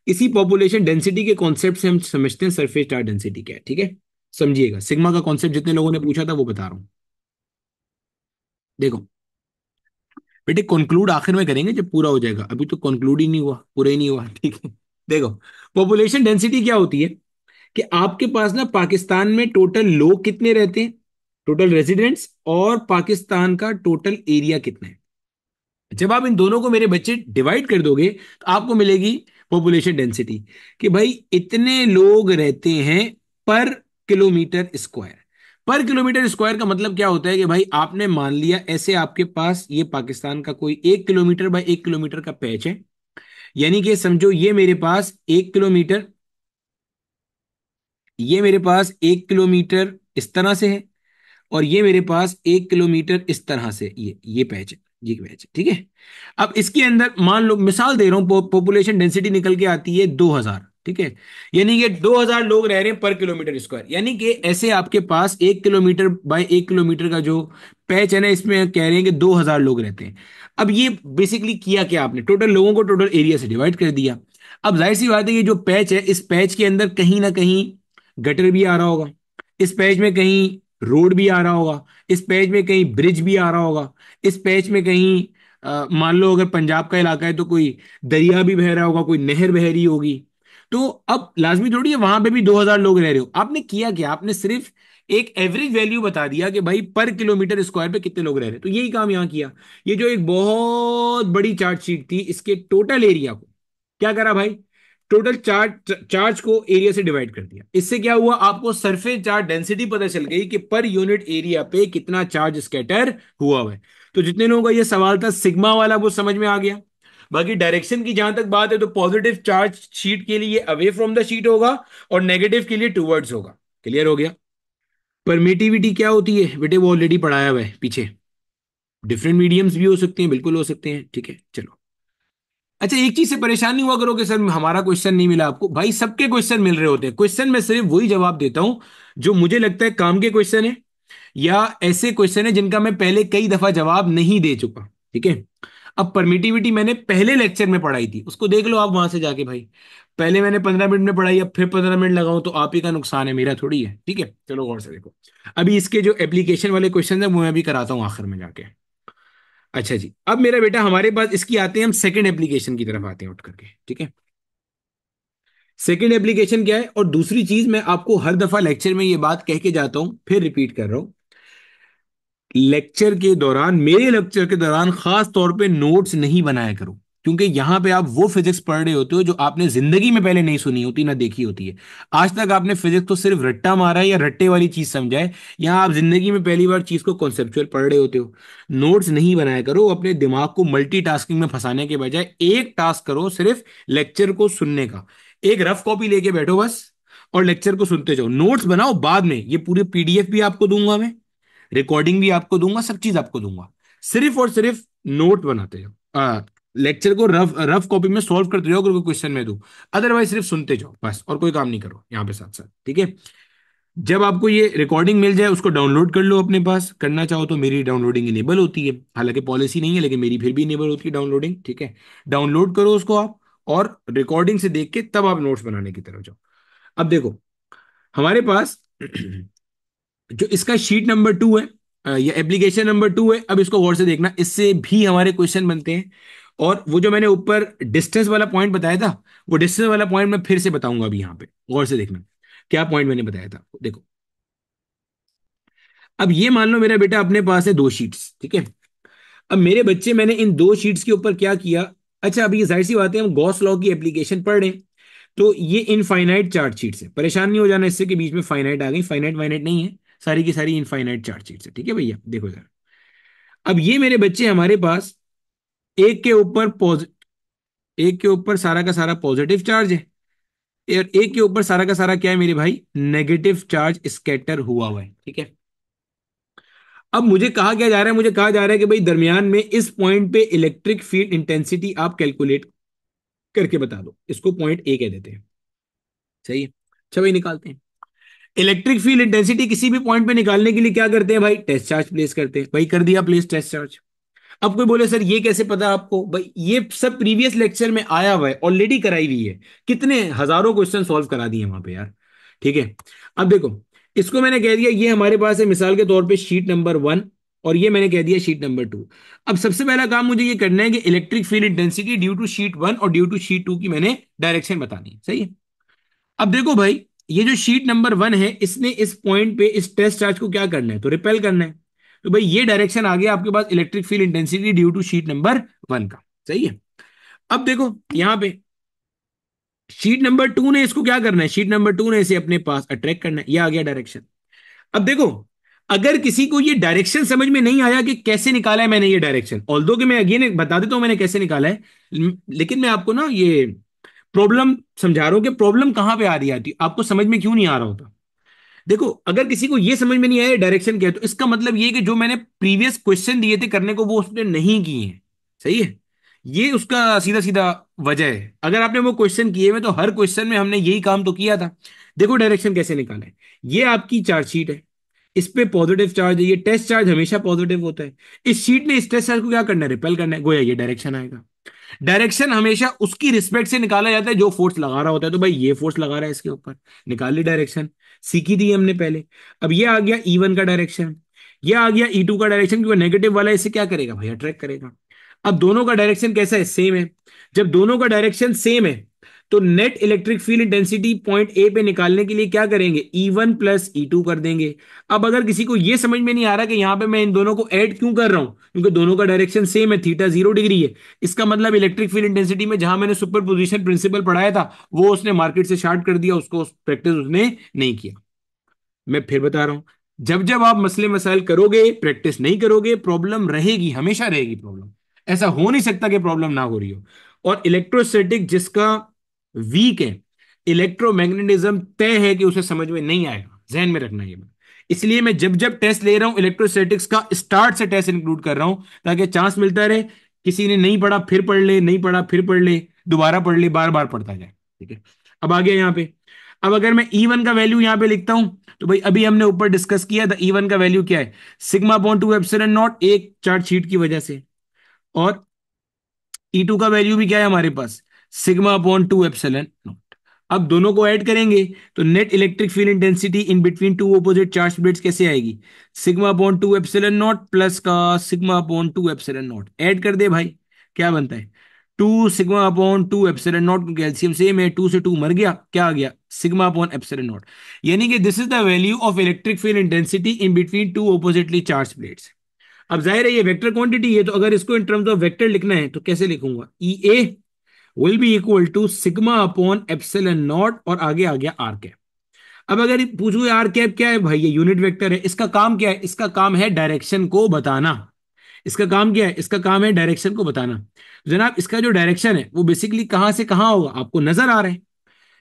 इसी पॉपुलेशन डेंसिटी के कॉन्सेप्ट से हम समझते हैं सरफेस चार्ज डेंसिटी क्या है, ठीक है। समझिएगा, सिग्मा का कॉन्सेप्ट जितने लोगों ने पूछा था वो बता रहा हूं। देखो बेटे, कंक्लूड आखिर में करेंगे जब पूरा हो जाएगा, अभी तो कंक्लूड ही नहीं हुआ, पूरा ही नहीं हुआ, ठीक है। देखो, पॉपुलेशन डेंसिटी क्या होती है कि आपके पास ना पाकिस्तान में टोटल लोग कितने रहते हैं, टोटल रेजिडेंट्स, और पाकिस्तान का टोटल एरिया कितना है। जब आप इन दोनों को मेरे बच्चे डिवाइड कर दोगे तो आपको मिलेगी पॉपुलेशन डेंसिटी, कि भाई इतने लोग रहते हैं पर किलोमीटर स्क्वायर। पर किलोमीटर स्क्वायर का मतलब क्या होता है कि भाई आपने मान लिया ऐसे आपके पास ये पाकिस्तान का कोई 1 किलोमीटर बाय 1 किलोमीटर का पैच है, यानी कि समझो ये मेरे पास 1 किलोमीटर, ये मेरे पास 1 किलोमीटर इस तरह से है, और ये मेरे पास 1 किलोमीटर इस तरह से, ये पैच है, ये पैच है, ठीक है। अब इसके अंदर मान लो, मिसाल दे रहा हूं, पॉपुलेशन डेंसिटी निकल के आती है 2000, ठीक है। यानी कि 2000 लोग रह रहे हैं पर किलोमीटर स्क्वायर, यानी कि ऐसे आपके पास 1 किलोमीटर बाय 1 किलोमीटर का जो पैच है ना, इसमें कह रहे हैं कि 2000 लोग रहते हैं। अब ये बेसिकली किया क्या आपने, टोटल लोगों को टोटल एरिया से डिवाइड कर दिया। अब जाहिर सी बात है, ये जो पैच है, इस पैच के अंदर कहीं ना कहीं गटर भी आ रहा होगा, इस पैच में कहीं रोड भी आ रहा होगा, इस पैच में कहीं ब्रिज भी आ रहा होगा, इस पैच में कहीं मान लो अगर पंजाब का इलाका है तो कोई दरिया भी बह रहा होगा, कोई नहर बह रही होगी। तो अब लाजमी थोड़ी है वहां पे भी 2000 लोग रह रहे हो, आपने किया क्या, आपने सिर्फ एक एवरेज वैल्यू बता दिया कि भाई पर किलोमीटर स्क्वायर पे कितने लोग रह रहे हैं, तो यही काम यहां किया। ये जो एक बहुत बड़ी चार्ट शीट थी, इसके टोटल एरिया को क्या करा भाई, टोटल चार्ज चार्ज को एरिया से डिवाइड कर दिया। इससे क्या हुआ, आपको सरफेस चार्ज डेंसिटी पता चल गई कि पर यूनिट एरिया पे कितना चार्ज स्कैटर हुआ है। तो जितने लोगों का ये सवाल था सिग्मा वाला, वो समझ में आ गया। बाकी डायरेक्शन की जहां तक बात है, तो पॉजिटिव चार्ज शीट के लिए अवे फ्रॉम द शीट होगा, और नेगेटिव के लिए टूवर्ड्स होगा। क्लियर हो गया। परमिटिविटी क्या होती है बेटे, वो ऑलरेडी पढ़ाया हुआ है पीछे। डिफरेंट मीडियम्स भी हो सकते हैं, बिल्कुल हो सकते हैं, ठीक है चलो। अच्छा, एक चीज से परेशान नहीं हुआ करो कि सर हमारा क्वेश्चन नहीं मिला आपको, भाई सबके क्वेश्चन मिल रहे होते हैं, क्वेश्चन में सिर्फ वही जवाब देता हूं जो मुझे लगता है काम के क्वेश्चन है, या ऐसे क्वेश्चन है जिनका मैं पहले कई दफा जवाब नहीं दे चुका, ठीक है। अब परमिटिविटी मैंने पहले लेक्चर में पढ़ाई थी, उसको देख लो आप वहां से जाके भाई। पहले मैंने 15 मिनट में पढ़ाई, अब फिर 15 मिनट लगाऊं तो आप ही का नुकसान है, मेरा थोड़ी है, ठीक है। चलो गौर से देखो, अभी इसके जो एप्लीकेशन वाले क्वेश्चन है वो मैं भी कराता हूं आखिर में जाके। अच्छा जी, अब मेरा बेटा हमारे पास इसकी आते हैं, हम सेकंड एप्लीकेशन की तरफ आते हैं उठ करके, ठीक है। सेकंड एप्लीकेशन क्या है, और दूसरी चीज मैं आपको हर दफा लेक्चर में ये बात कह के जाता हूं, फिर रिपीट कर रहा हूं, लेक्चर के दौरान, मेरे लेक्चर के दौरान खास तौर पे नोट्स नहीं बनाया करो, क्योंकि यहां पे आप वो फिजिक्स पढ़ रहे होते हो जो आपने जिंदगी में पहले नहीं सुनी होती ना देखी होती है। आज तक आपने फिजिक्स तो सिर्फ रट्टा मारा है या रट्टे वाली चीज समझा है, यहां आप जिंदगी में पहली बार चीज को कॉन्सेप्चुअल पढ़ रहे होते हो। नोट्स नहीं बनाया करो, अपने दिमाग को मल्टीटास्किंग में फंसाने के बजाय एक टास्क करो, सिर्फ लेक्चर को सुनने का। एक रफ कॉपी लेके बैठो बस, और लेक्चर को सुनते जाओ, नोट्स बनाओ बाद में, ये पूरी पीडीएफ भी आपको दूंगा मैं, रिकॉर्डिंग भी आपको दूंगा, सब चीज आपको दूंगा, सिर्फ और सिर्फ नोट बनाते जाओ, लेक्चर को रफ रफ कॉपी में सॉल्व करते जाओ अगर कोई क्वेश्चन में दूं, अदरवाइज सिर्फ सुनते जाओ बस, और कोई काम नहीं करो यहाँ पे साथ साथ, ठीक है। जब आपको ये रिकॉर्डिंग मिल जाए उसको डाउनलोड कर लो अपने पास, करना चाहो तो मेरी डाउनलोडिंग इनेबल होती है, हालांकि पॉलिसी नहीं है लेकिन मेरी फिर भी इनेबल होती है डाउनलोडिंग, ठीक है। डाउनलोड करो उसको आप, और रिकॉर्डिंग से देख के तब आप नोट्स बनाने की तरफ जाओ। अब देखो, हमारे पास जो इसका शीट नंबर 2 है, या एप्लीकेशन नंबर 2 है, अब इसको गौर से देखना, इससे भी हमारे क्वेश्चन बनते हैं। और वो जो मैंने ऊपर डिस्टेंस वाला पॉइंट बताया था, वो डिस्टेंस वाला पॉइंट मैं फिर से बताऊंगा अभी यहाँ पे, गौर से देखना क्या पॉइंट मैंने बताया था, देखो। अब ये मान लो मेरा बेटा अपने पास है 2 शीट्स, ठीक है। अब मेरे बच्चे, मैंने इन दो शीट्स के ऊपर क्या किया। अच्छा, अभी ये जाहिर सी बात है, हम गॉस लॉ की एप्लीकेशन पढ़ रहे हैं, तो ये इनफाइनाइट चार्ट शीट्स है, परेशान नहीं हो जाना इससे कि बीच में फाइनाइट आ गई, फाइनाइट वाइनाइट नहीं है, सारी की सारी इनफाइनाइट चार्ट शीट्स है। ठीक है भैया, देखो जरा। अब ये मेरे बच्चे हमारे पास एक के ऊपर एक के ऊपर सारा का सारा पॉजिटिव चार्ज है, और एक के ऊपर सारा का सारा क्या है मेरे भाई, नेगेटिव चार्ज स्कैटर हुआ है। ठीक है। अब मुझे कहा क्या जा रहा है, मुझे कहा जा रहा है कि भाई दरमियान में इस पॉइंट पे इलेक्ट्रिक फील्ड इंटेंसिटी आप कैलकुलेट करके बता दो, इसको पॉइंट ए कह देते हैं। सही है, अच्छा भाई निकालते हैं। इलेक्ट्रिक फील्ड इंटेंसिटी किसी भी पॉइंट पे निकालने के लिए क्या करते हैं भाई, टेस्ट चार्ज प्लेस करते हैं। भाई कर दिया प्लेस टेस्ट चार्ज। अब कोई बोले सर ये कैसे पता आपको, भाई ये सब प्रीवियस लेक्चर में आया हुआ है, ऑलरेडी कराई हुई है, कितने हजारों क्वेश्चन सॉल्व करा दिए वहां पे यार। ठीक है। अब देखो, इसको मैंने कह दिया ये हमारे पास है मिसाल के तौर पे शीट नंबर 1, और ये मैंने कह दिया शीट नंबर 2। अब सबसे पहला काम मुझे ये करना है कि electric field intensity due to sheet 1 और ड्यू टू शीट 2 की मैंने डायरेक्शन बतानी है। सही है। अब देखो भाई, ये जो शीट नंबर 1 है, इसने इस पॉइंट पे इस टेस्ट चार्ज को क्या करना है, तो रिपेल करना है। तो भाई ये डायरेक्शन आ गया आपके पास electric field intensity due to sheet number 1 का। सही है। अब देखो यहां पे शीट नंबर 2 ने इसको क्या करना है, शीट नंबर 2 ने इसे अपने पास अट्रैक्ट करना है, ये आ गया डायरेक्शन। अब देखो, अगर किसी को ये डायरेक्शन समझ में नहीं आया कि कैसे निकाला है मैंने ये डायरेक्शन, ऑल्दो कि मैं अगेन बता देता हूं मैंने कैसे निकाला है, लेकिन मैं आपको ना ये प्रॉब्लम समझा रहा हूं कि प्रॉब्लम कहां पे आ रही आती, आपको समझ में क्यों नहीं आ रहा होता। देखो, अगर किसी को यह समझ में नहीं आया डायरेक्शन क्या है, तो इसका मतलब ये कि जो मैंने प्रीवियस क्वेश्चन दिए थे करने को, वो उसने नहीं किए हैं। सही है। ये उसका सीधा सीधा वजह है। अगर आपने वो क्वेश्चन किए हुए, तो हर क्वेश्चन में हमने यही काम तो किया था। देखो डायरेक्शन कैसे निकाला है, ये आपकी चार्ज शीट है, इस पे पॉजिटिव चार्ज है, ये टेस्ट चार्ज हमेशा पॉजिटिव होता है। इस शीट ने इस टेस्ट चार्ज को क्या करना है, रिपेल करना है, गोया ये डायरेक्शन आएगा। डायरेक्शन हमेशा उसकी रिस्पेक्ट से निकाला जाता है जो फोर्स लगा रहा होता है, तो भाई ये फोर्स लगा रहा है इसके ऊपर, निकाल ली डायरेक्शन, सीखी थी हमने पहले। अब ये आ गया E1 का डायरेक्शन, ये आ गया E2 का डायरेक्शन, क्योंकि नेगेटिव वाला इसे क्या करेगा भाई, अट्रैक्ट करेगा। अब दोनों का डायरेक्शन कैसा है, सेम है। जब दोनों का डायरेक्शन सेम है, तो net electric field intensity point A पे निकालने के लिए क्या करेंगे, E1 प्लस E2 कर देंगे। अब अगर किसी को यह समझ में नहीं आ रहा कि यहां पे मैं इन दोनों को ऐड क्यों कर रहा हूं, क्योंकि दोनों का डायरेक्शन सेम है, थीटा 0 डिग्री है, इसका मतलब इलेक्ट्रिक फील्ड इंटेंसिटी में जहां मैंने सुपर पोजिशन प्रिंसिपल पढ़ाया था, वो उसने मार्केट से शार्ट कर दिया, उसको प्रैक्टिस उसने नहीं किया। मैं फिर बता रहा हूं, जब जब आप मसले मसाइल करोगे, प्रैक्टिस नहीं करोगे, प्रॉब्लम रहेगी, हमेशा रहेगी प्रॉब्लम। ऐसा हो नहीं सकता कि प्रॉब्लम ना हो रही हो। और इलेक्ट्रोस्टैटिक जिसका वीक है, इलेक्ट्रोमैग्नेटिज्म तय है कि उसे समझ में नहीं आएगा, जहन में रखना ये बात। इसलिए मैं जब जब टेस्ट ले रहा हूं इलेक्ट्रोस्टैटिक्स का, स्टार्ट से टेस्ट इंक्लूड कर रहा हूं, ताकि चांस मिलता रहे, किसी ने नहीं पढ़ा फिर पढ़ ले, नहीं पढ़ा फिर पढ़ ले, दोबारा पढ़ ले, बार बार पढ़ता जाए। ठीक है। अब आ गया यहां पे। अब अगर मैं E1 का वैल्यू यहां पे लिखता हूं, तो भाई अभी हमने ऊपर डिस्कस किया था E1 का वैल्यू क्या है, सिग्मा अपॉन 2 एप्सिलॉन नॉट, एक चार्ज शीट की वजह से। और E2 का वैल्यू भी क्या है हमारे पास, सिग्मा अपॉन 2 एप्सिलॉन नॉट। अब दोनों को ऐड करेंगे, तो net electric field intensity in between two opposite charge plates कैसे आएगी, sigma upon 2 epsilon naught plus का sigma upon 2 epsilon naught, add कर दे भाई, क्या बनता है, 2 सिग्मा अपॉन 2 एप्सिलॉन नॉट, क्योंकि एलसीएम सेम है, 2 से 2 मर गया, क्या आ गया, सिग्मा अपॉन एप्सिलॉन नॉट। यानी कि this is the value of electric field intensity in between to oppositely charge plates. अब जाहिर है ये वेक्टर क्वांटिटी है, तो अगर इसको इन टर्म्स ऑफ वेक्टर लिखना है तो कैसे लिखूंगा, E A will be equal to sigma upon epsilon naught, और आगे आ गया आर कैप। अब अगर पूछूं आर कैप क्या है भाई, ये यूनिट वेक्टर है, इसका काम क्या है, इसका काम है डायरेक्शन को बताना। इसका काम क्या है, इसका काम है डायरेक्शन को बताना। जनाब इसका जो डायरेक्शन है वो बेसिकली कहां से कहां होगा, आपको नजर आ रहा है।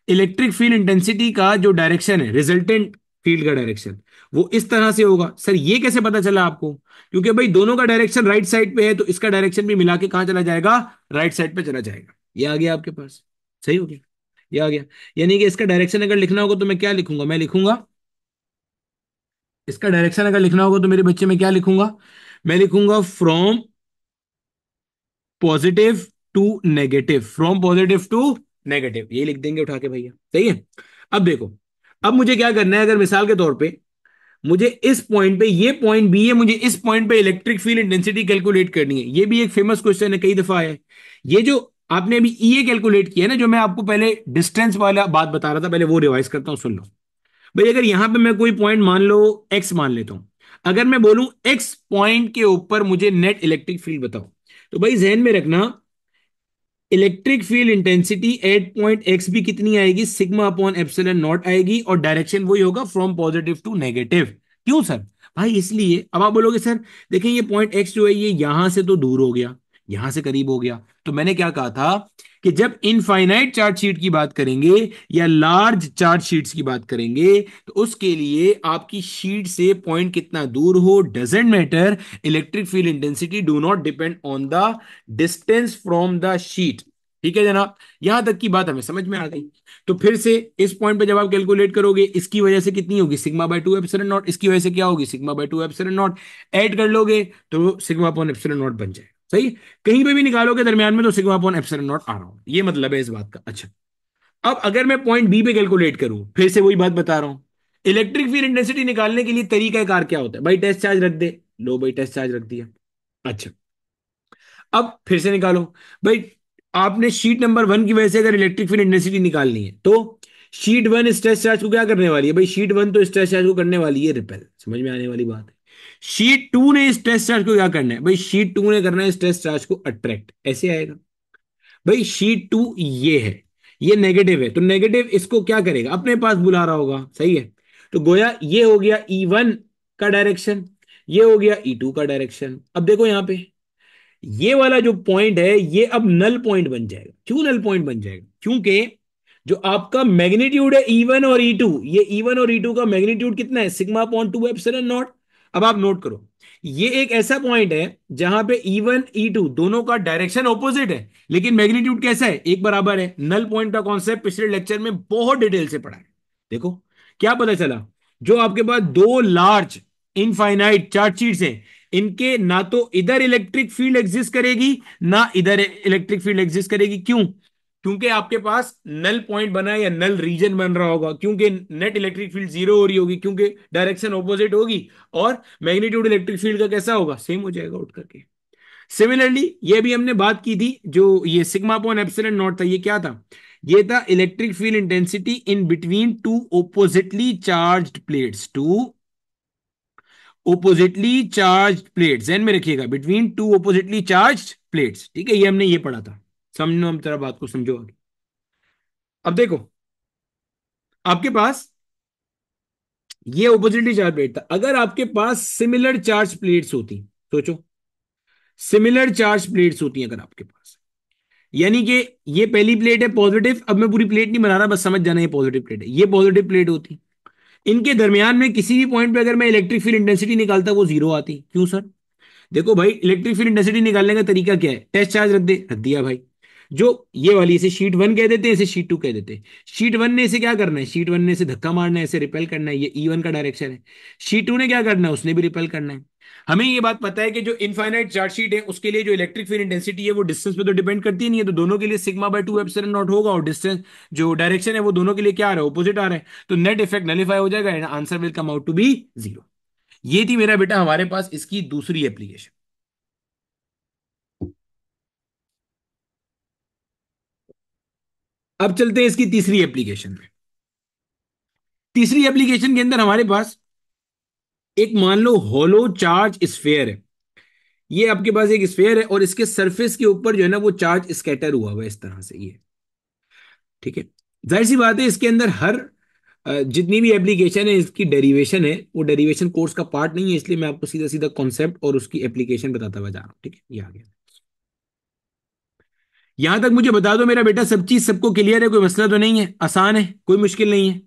इलेक्ट्रिक फील्ड इंटेंसिटी का जो डायरेक्शन है, रिजल्टेंट फील्ड का डायरेक्शन, वो इस तरह से होगा। सर ये कैसे पता चला आपको, क्योंकि भाई दोनों का डायरेक्शन राइट साइड पे है, तो इसका डायरेक्शन भी मिला के कहां चला जाएगा, राइट साइड पे चला जाएगा। ये आ गया आपके पास, सही हो गया, ये आ गया। यानी कि इसका डायरेक्शन अगर लिखना होगा तो मैं क्या लिखूंगा, मैं लिखूंगा, इसका डायरेक्शन अगर लिखना होगा तो मेरे बच्चे में क्या लिखूंगा, मैं लिखूंगा from positive to negative, from positive to negative, ये लिख देंगे उठा के भैया। सही है। अब देखो, अब मुझे क्या करना है, अगर मिसाल के तौर पे मुझे इस पॉइंट पे, ये पॉइंट बी है, मुझे इस पॉइंट पे इलेक्ट्रिक फील्ड इंटेंसिटी कैलकुलेट करनी है। ये भी एक फेमस क्वेश्चन है, कई दफा है। ये जो आपने अभी ई ए कैलकुलेट किया ना, जो मैं आपको पहले डिस्टेंस वाला बात बता रहा था, पहले वो रिवाइज करता हूं, सुन लो। भाई अगर यहां पे मैं कोई पॉइंट मान लो एक्स मान लेता हूं, अगर मैं बोलूं एक्स पॉइंट के ऊपर मुझे नेट इलेक्ट्रिक फील्ड बताओ, तो भाई जहन में रखना, electric field intensity at point x भी कितनी आएगी, सिग्मा अपॉन एप्सिलॉन नॉट आएगी, और डायरेक्शन वही होगा फ्रॉम पॉजिटिव टू नेगेटिव। क्यों सर? भाई इसलिए, अब आप बोलोगे सर देखें ये पॉइंट एक्स जो है ये यहां से तो दूर हो गया, यहां से करीब हो गया, तो मैंने क्या कहा था कि जब इनफाइनाइट चार्ज शीट की बात करेंगे या लार्ज चार्ज शीट्स की बात करेंगे, तो उसके लिए आपकी शीट से पॉइंट कितना दूर हो doesn't matter, electric field intensity do not depend on the distance from the sheet. ठीक है जनाब, यहां तक की बात हमें समझ में आ गई। तो फिर से इस पॉइंट पे जब आप कैलकुलेट करोगे, इसकी वजह से कितनी होगी, sigma by two epsilon not, इसकी वजह से क्या होगी, sigma by two epsilon naught, add कर लोगे तो सिग्मा अपॉन एप्सिलॉन नॉट बन जाएगा। सही, कहीं पे भी निकालोगे दरमियान में तो सिग्मा अपॉन एप्सिलॉन नॉट आ रहा हूं, ये मतलब है इस बात का। अच्छा, अब अगर मैं पॉइंट बी पे कैलकुलेट करूं, फिर से वही बात बता रहा हूं, इलेक्ट्रिक फील्ड इंटेंसिटी निकालने के लिए तरीका कार क्या होता है, भाई टेस्ट चार्ज रख दे, लो भाई टेस्ट चार्ज रख दिया। अच्छा, अब फिर से निकालो, भाई आपने शीट नंबर वन की वजह से अगर इलेक्ट्रिक फील्ड इंटेंसिटी निकालनी है, तो शीट वन स्ट्रेस चार्ज को क्या करने वाली है, भाई शीट वन तो स्ट्रेस चार्ज को करने वाली है रिपेल, समझ में आने वाली बात है। शीट टू ने स्ट्रेस चार्ज को क्या करना है, भाई शीट टू ने करना है स्ट्रेस चार्ज को अट्रैक्ट, ऐसे आएगा। भाई शीट टू ये है, ये नेगेटिव है, तो नेगेटिव इसको क्या करेगा, अपने पास बुला रहा होगा, सही है। तो गोया ये हो गया E1 का डायरेक्शन, ये हो गया E2 का डायरेक्शन। अब देखो यहां पे ये वाला जो पॉइंट है ये अब नल पॉइंट बन जाएगा। क्यों नल पॉइंट बन जाएगा, क्योंकि जो आपका मैग्नीट्यूड है E1 और E2, ये E1 और E2 का मैग्नीट्यूड कितना है, sigma upon two epsilon naught. अब आप नोट करो, ये एक ऐसा पॉइंट है जहां पे E1 E2 दोनों का डायरेक्शन ऑपोजिट है, लेकिन मैग्नीट्यूड कैसा है, एक बराबर है। नल पॉइंट का कॉन्सेप्ट पिछले लेक्चर में बहुत डिटेल से पढ़ा है। देखो क्या पता चला, जो आपके पास दो लार्ज इनफाइनाइट चार्ज शीट्स हैं, इनके ना तो इधर इलेक्ट्रिक फील्ड एग्जिस्ट करेगी ना इधर इलेक्ट्रिक फील्ड एग्जिस्ट करेगी। क्यों? क्योंकि आपके पास नल पॉइंट बना है या नल रीजन बन रहा होगा, क्योंकि नेट इलेक्ट्रिक फील्ड जीरो हो रही होगी, क्योंकि डायरेक्शन ऑपोजिट होगी, और मैग्नीट्यूड इलेक्ट्रिक फील्ड का कैसा होगा, सेम हो जाएगा उठ करके। सिमिलरली ये भी हमने बात की थी, जो ये सिग्मा अपॉन एप्सिलॉन नॉट था, ये क्या था, ये था electric field intensity in between two oppositely charged plates, two oppositely charge plates, ध्यान में रखिएगा, between two oppositely charge plates. ठीक है, ये हमने ये पढ़ा था, समझो, हम तरह बात को समझो आगे। अब देखो आपके पास ये ओपोजिटली चार्ज प्लेट था, अगर आपके पास सिमिलर चार्ज प्लेट्स होती, सोचो सिमिलर चार्ज प्लेट्स होती अगर आपके पास, यानी कि ये पहली प्लेट है पॉजिटिव, अब मैं पूरी प्लेट नहीं बना रहा, बस समझ जाना ये पॉजिटिव प्लेट है, ये पॉजिटिव प्लेट होती, इनके दरमियान में किसी भी पॉइंट पे अगर मैं इलेक्ट्रिक फील्ड इंटेंसिटी निकालता वो जीरो आती। क्यों सर? देखो भाई इलेक्ट्रिक फील्ड इंटेंसिटी निकालने का तरीका क्या है, टेस्ट चार्ज रख दे, रख दिया भाई। जो ये वाली इसे शीट वन कह देते हैं, इसे शीट टू कह देते हैं। शीट वन ने इसे क्या करना है, शीट वन ने इसे धक्का मारना है, इसे रिपेल करना है, ये E1 का डायरेक्शन है। शीट टू ने क्या करना है, उसने भी रिपेल करना है। हमें ये बात पता है कि जो इनफाइनाइट चार्ज शीट है उसके लिए जो इलेक्ट्रिक फील्ड इंटेंसिटी है वो डिस्टेंस पे तो डिपेंड करती नहीं है, तो दोनों के लिए sigma by two epsilon not होगा, और डिस्टेंस जो डायरेक्शन है वो दोनों के लिए क्या आ रहा है, ऑपोजिट आ रहा है, तो नेट इफेक्ट नलीफाई हो जाएगा and answer will come out to be zero. ये थी मेरा बेटा हमारे पास इसकी दूसरी एप्लीकेशन। अब चलते हैं इसकी तीसरी एप्लीकेशन में। तीसरी एप्लीकेशन के अंदर हमारे पास एक मान लो होलो चार्ज स्फेयर है। ये आपके पास एक स्फेयर है और इसके सरफेस के ऊपर जो है ना वो चार्ज स्कैटर हुआ हुआ है इस तरह से, ये ठीक है। जाहिर सी बात है इसके अंदर हर जितनी भी एप्लीकेशन है इसकी डेरिवेशन है, वो डेरिवेशन कोर्स का पार्ट नहीं है, इसलिए मैं आपको सीधा सीधा कॉन्सेप्ट और उसकी एप्लीकेशन बताता हुआ जा रहा हूं। ठीक है, ये आ गया। यहां तक मुझे बता दो मेरा बेटा, सब चीज सबको क्लियर है, कोई मसला तो नहीं है, आसान है, कोई मुश्किल नहीं है,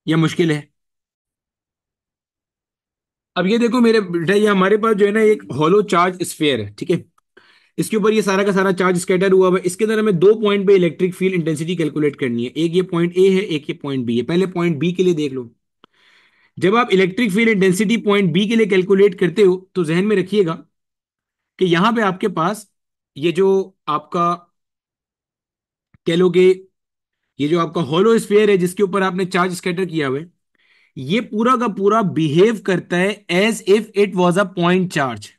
या मुश्किल है? अब ये देखो मेरे बेटा, ये हमारे पास जो है ना एक होलो चार्ज स्फेयर है, ठीक है। इसके ऊपर ये सारा का सारा चार्ज स्कैटर हुआ हुआ है, इसके अंदर हमें दो पॉइंट पे इलेक्ट्रिक फील्ड इंटेंसिटी कैलकुलेट करनी है, एक ये पॉइंट ए है, एक ये पॉइंट बी है। पहले पॉइंट बी के लिए देख लो। जब आप electric field intensity point B के लिए कैलकुलेट करते हो तो जहन में रखिएगा कि यहां पे आपके पास ये जो आपका कह लो कि ये जो आपका होलो स्फीयर है जिसके ऊपर आपने चार्ज स्कैटर किया हुआ है, ये पूरा का पूरा बिहेव करता है as if it was a point charge.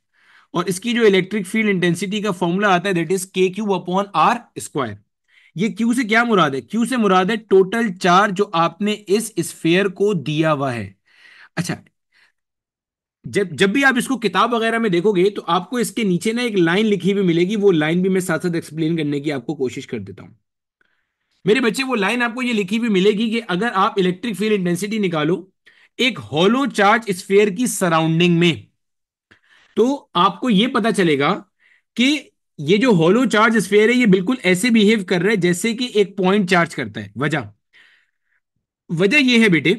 और इसकी जो इलेक्ट्रिक फील्ड इंटेंसिटी का फॉर्मूला आता है that is K Q upon R square. ये क्यू से क्या मुराद है, क्यू से मुराद है टोटल चार्ज जो आपने इस स्फेयर को दिया हुआ है। अच्छा, जब जब भी आप इसको किताब वगैरह में देखोगे तो आपको इसके नीचे ना एक लाइन लिखी हुई मिलेगी, वो लाइन भी मैं साथ साथ एक्सप्लेन करने की आपको कोशिश कर देता हूं। मेरे बच्चे, वो लाइन आपको ये लिखी हुई मिलेगी कि अगर आप इलेक्ट्रिक फील्ड इंटेंसिटी निकालो एक हॉलो चार्ज स्फीयर की सराउंडिंग में, तो आपको ये पता चलेगा कि ये जो हॉलो चार्ज स्फीयर है ये बिल्कुल ऐसे बिहेव कर रहा है जैसे कि एक पॉइंट चार्ज करता है। वजह वजह ये है बेटे,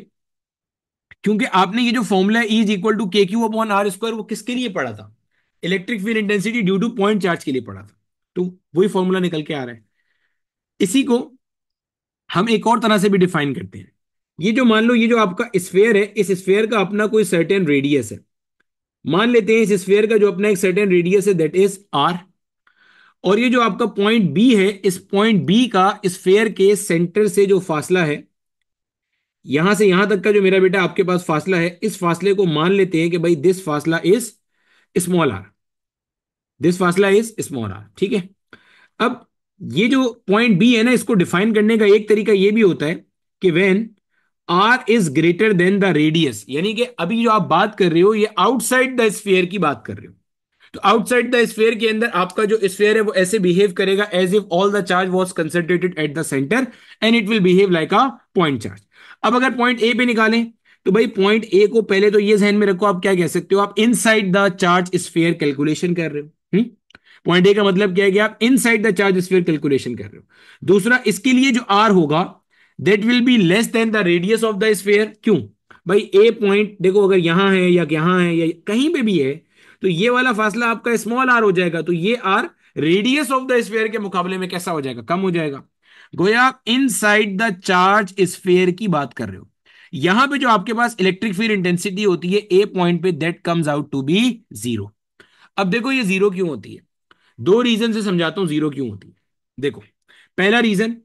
क्योंकि आपने ये जो formula is equal to K Q upon R square वो किसके लिए पढ़ा था? Electric field intensity due to point charge के लिए पढ़ा था। तो वही फॉर्मूला निकल के आ रहा है। इसी को हम एक और तरह से भी डिफाइन करते हैं। ये जो मान लो ये जो आपका स्फीयर है, इस स्फीयर का अपना कोई सर्टेन रेडियस है। मान लेते हैं इस स्फीयर का जो अपना एक सर्टेन रेडियस है दैट इज आर। और ये जो आपका पॉइंट बी है, इस पॉइंट बी का स्फीयर के सेंटर से जो फासला है, यहां से यहां तक का जो मेरा बेटा आपके पास फासला है, इस फासले को मान लेते हैं कि भाई दिस फासला इज स्मॉल आर। दिस फासला इज स्मॉल आर, ठीक है। अब ये जो पॉइंट बी है ना, इसको डिफाइन करने का एक तरीका ये भी होता है कि when R is greater than the radius, यानी कि अभी जो आप बात कर रहे हो ये आउटसाइड द स्फीयर की बात कर रहे हो। तो आउटसाइड द स्फीयर के अंदर आपका जो स्फीयर है वो ऐसे बिहेव करेगा as if all the charge was concentrated at the centre and it will behave like a point charge. अब अगर पॉइंट ए पे निकालें तो भाई पॉइंट ए को पहले तो ये ध्यान में रखो, आप क्या कह सकते हो, आप inside the charge sphere calculation कर रहे हो। पॉइंट ए का मतलब क्या है कि आप inside the charge sphere calculation कर रहे हो। दूसरा, इसके लिए जो आर होगा that will be less than the radius of the sphere. क्यों? भाई ए पॉइंट देखो, अगर यहां है या यहां है या कहीं पे भी है, तो ये वाला फासला आपका स्मॉल आर हो जाएगा, तो ये R radius of the sphere के मुकाबले में कैसा हो जाएगा? कम हो जाएगा। गोया आप इनसाइड द चार्ज स्फीयर की बात कर रहे हो। यहां पे जो आपके पास इलेक्ट्रिक फील्ड इंटेंसिटी होती है ए पॉइंट पे, that comes out to be zero. अब देखो ये जीरो क्यों होती है, दो रीजन से समझाता हूं जीरो क्यों होती है। देखो, पहला रीजन,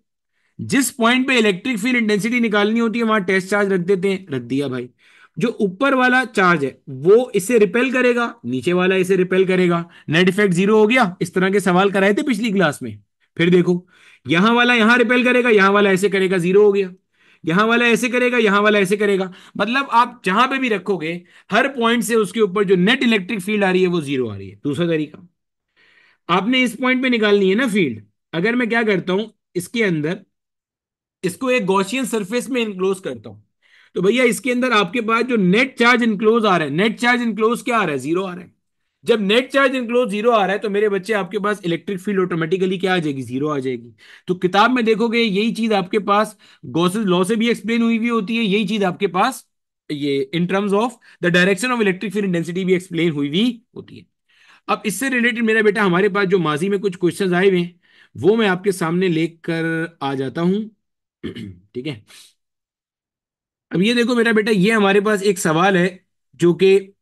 जिस पॉइंट पे इलेक्ट्रिक फील्ड इंटेंसिटी निकालनी होती है वहां टेस्ट चार्ज रख देते हैं, रख दिया भाई। जो ऊपर वाला चार्ज है वो इसे रिपेल करेगा, नीचे वाला इसे रिपेल करेगा, नेट इफेक्ट जीरो हो गया। इस तरह के सवाल कराए थे पिछली क्लास में। फिर देखो, यहां वाला यहां रिपेल करेगा, यहां वाला ऐसे करेगा, जीरो हो गया। यहां वाला ऐसे करेगा, यहां वाला ऐसे करेगा, मतलब आप जहां पे भी रखोगे हर पॉइंट से उसके ऊपर जो नेट इलेक्ट्रिक फील्ड आ रही है वो जीरो आ रही है। दूसरा तरीका, आपने इस पॉइंट पे निकालनी है ना फील्ड, अगर मैं क्या करता हूं इसके अंदर इसको एक गॉसियन सरफेस में इनक्लोज करता हूं, तो भैया इसके अंदर आपके पास जो नेट चार्ज इनक्लोज आ रहा है, नेट चार्ज इनक्लोज क्या आ रहा है? जीरो आ रहा है। जब नेट चार्ज इनक्लोज जीरो आ रहा है तो मेरे बच्चे आपके पास इलेक्ट्रिक फील्ड ऑटोमेटिकली क्या आ जाएगी? जीरो आ जाएगी। तो किताब में देखोगे यही चीज आपके पास गॉसेस लॉ से भी एक्सप्लेन हुई हुई होती है, यही चीज आपके पास ये in terms of the direction of electric field intensity भी एक्सप्लेन हुई हुई होती है। अब इससे रिलेटेड मेरा बेटा हमारे पास जो माजी में कुछ क्वेश्चंस आए हुए हैं वो मैं आपके सामने लेकर आ जाता हूं। ठीक है। अब ये देखो मेरा बेटा, ये हमारे पास एक सवाल है जो कि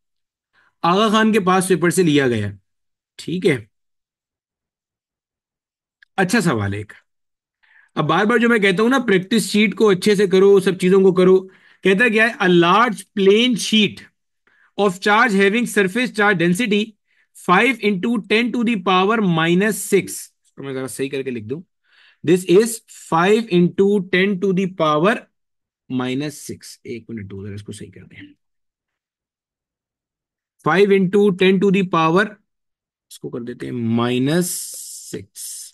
आगा खान के पास पेपर से लिया गया है। ठीक है, अच्छा सवाल है एक। अब बार बार जो मैं कहता हूं ना, प्रैक्टिस शीट को अच्छे से करो, सब चीजों को करो। कहता है क्या है? A large plane sheet of charge having surface charge density 5 × 10⁻⁻⁶। इसको मैं जरा सही करके लिख दूं, दिस इज 5 × 10⁻⁻⁶। एक मिनट दो, जरा इसको सही कर दें। 5 × 10⁻⁻, इसको कर देते हैं -6।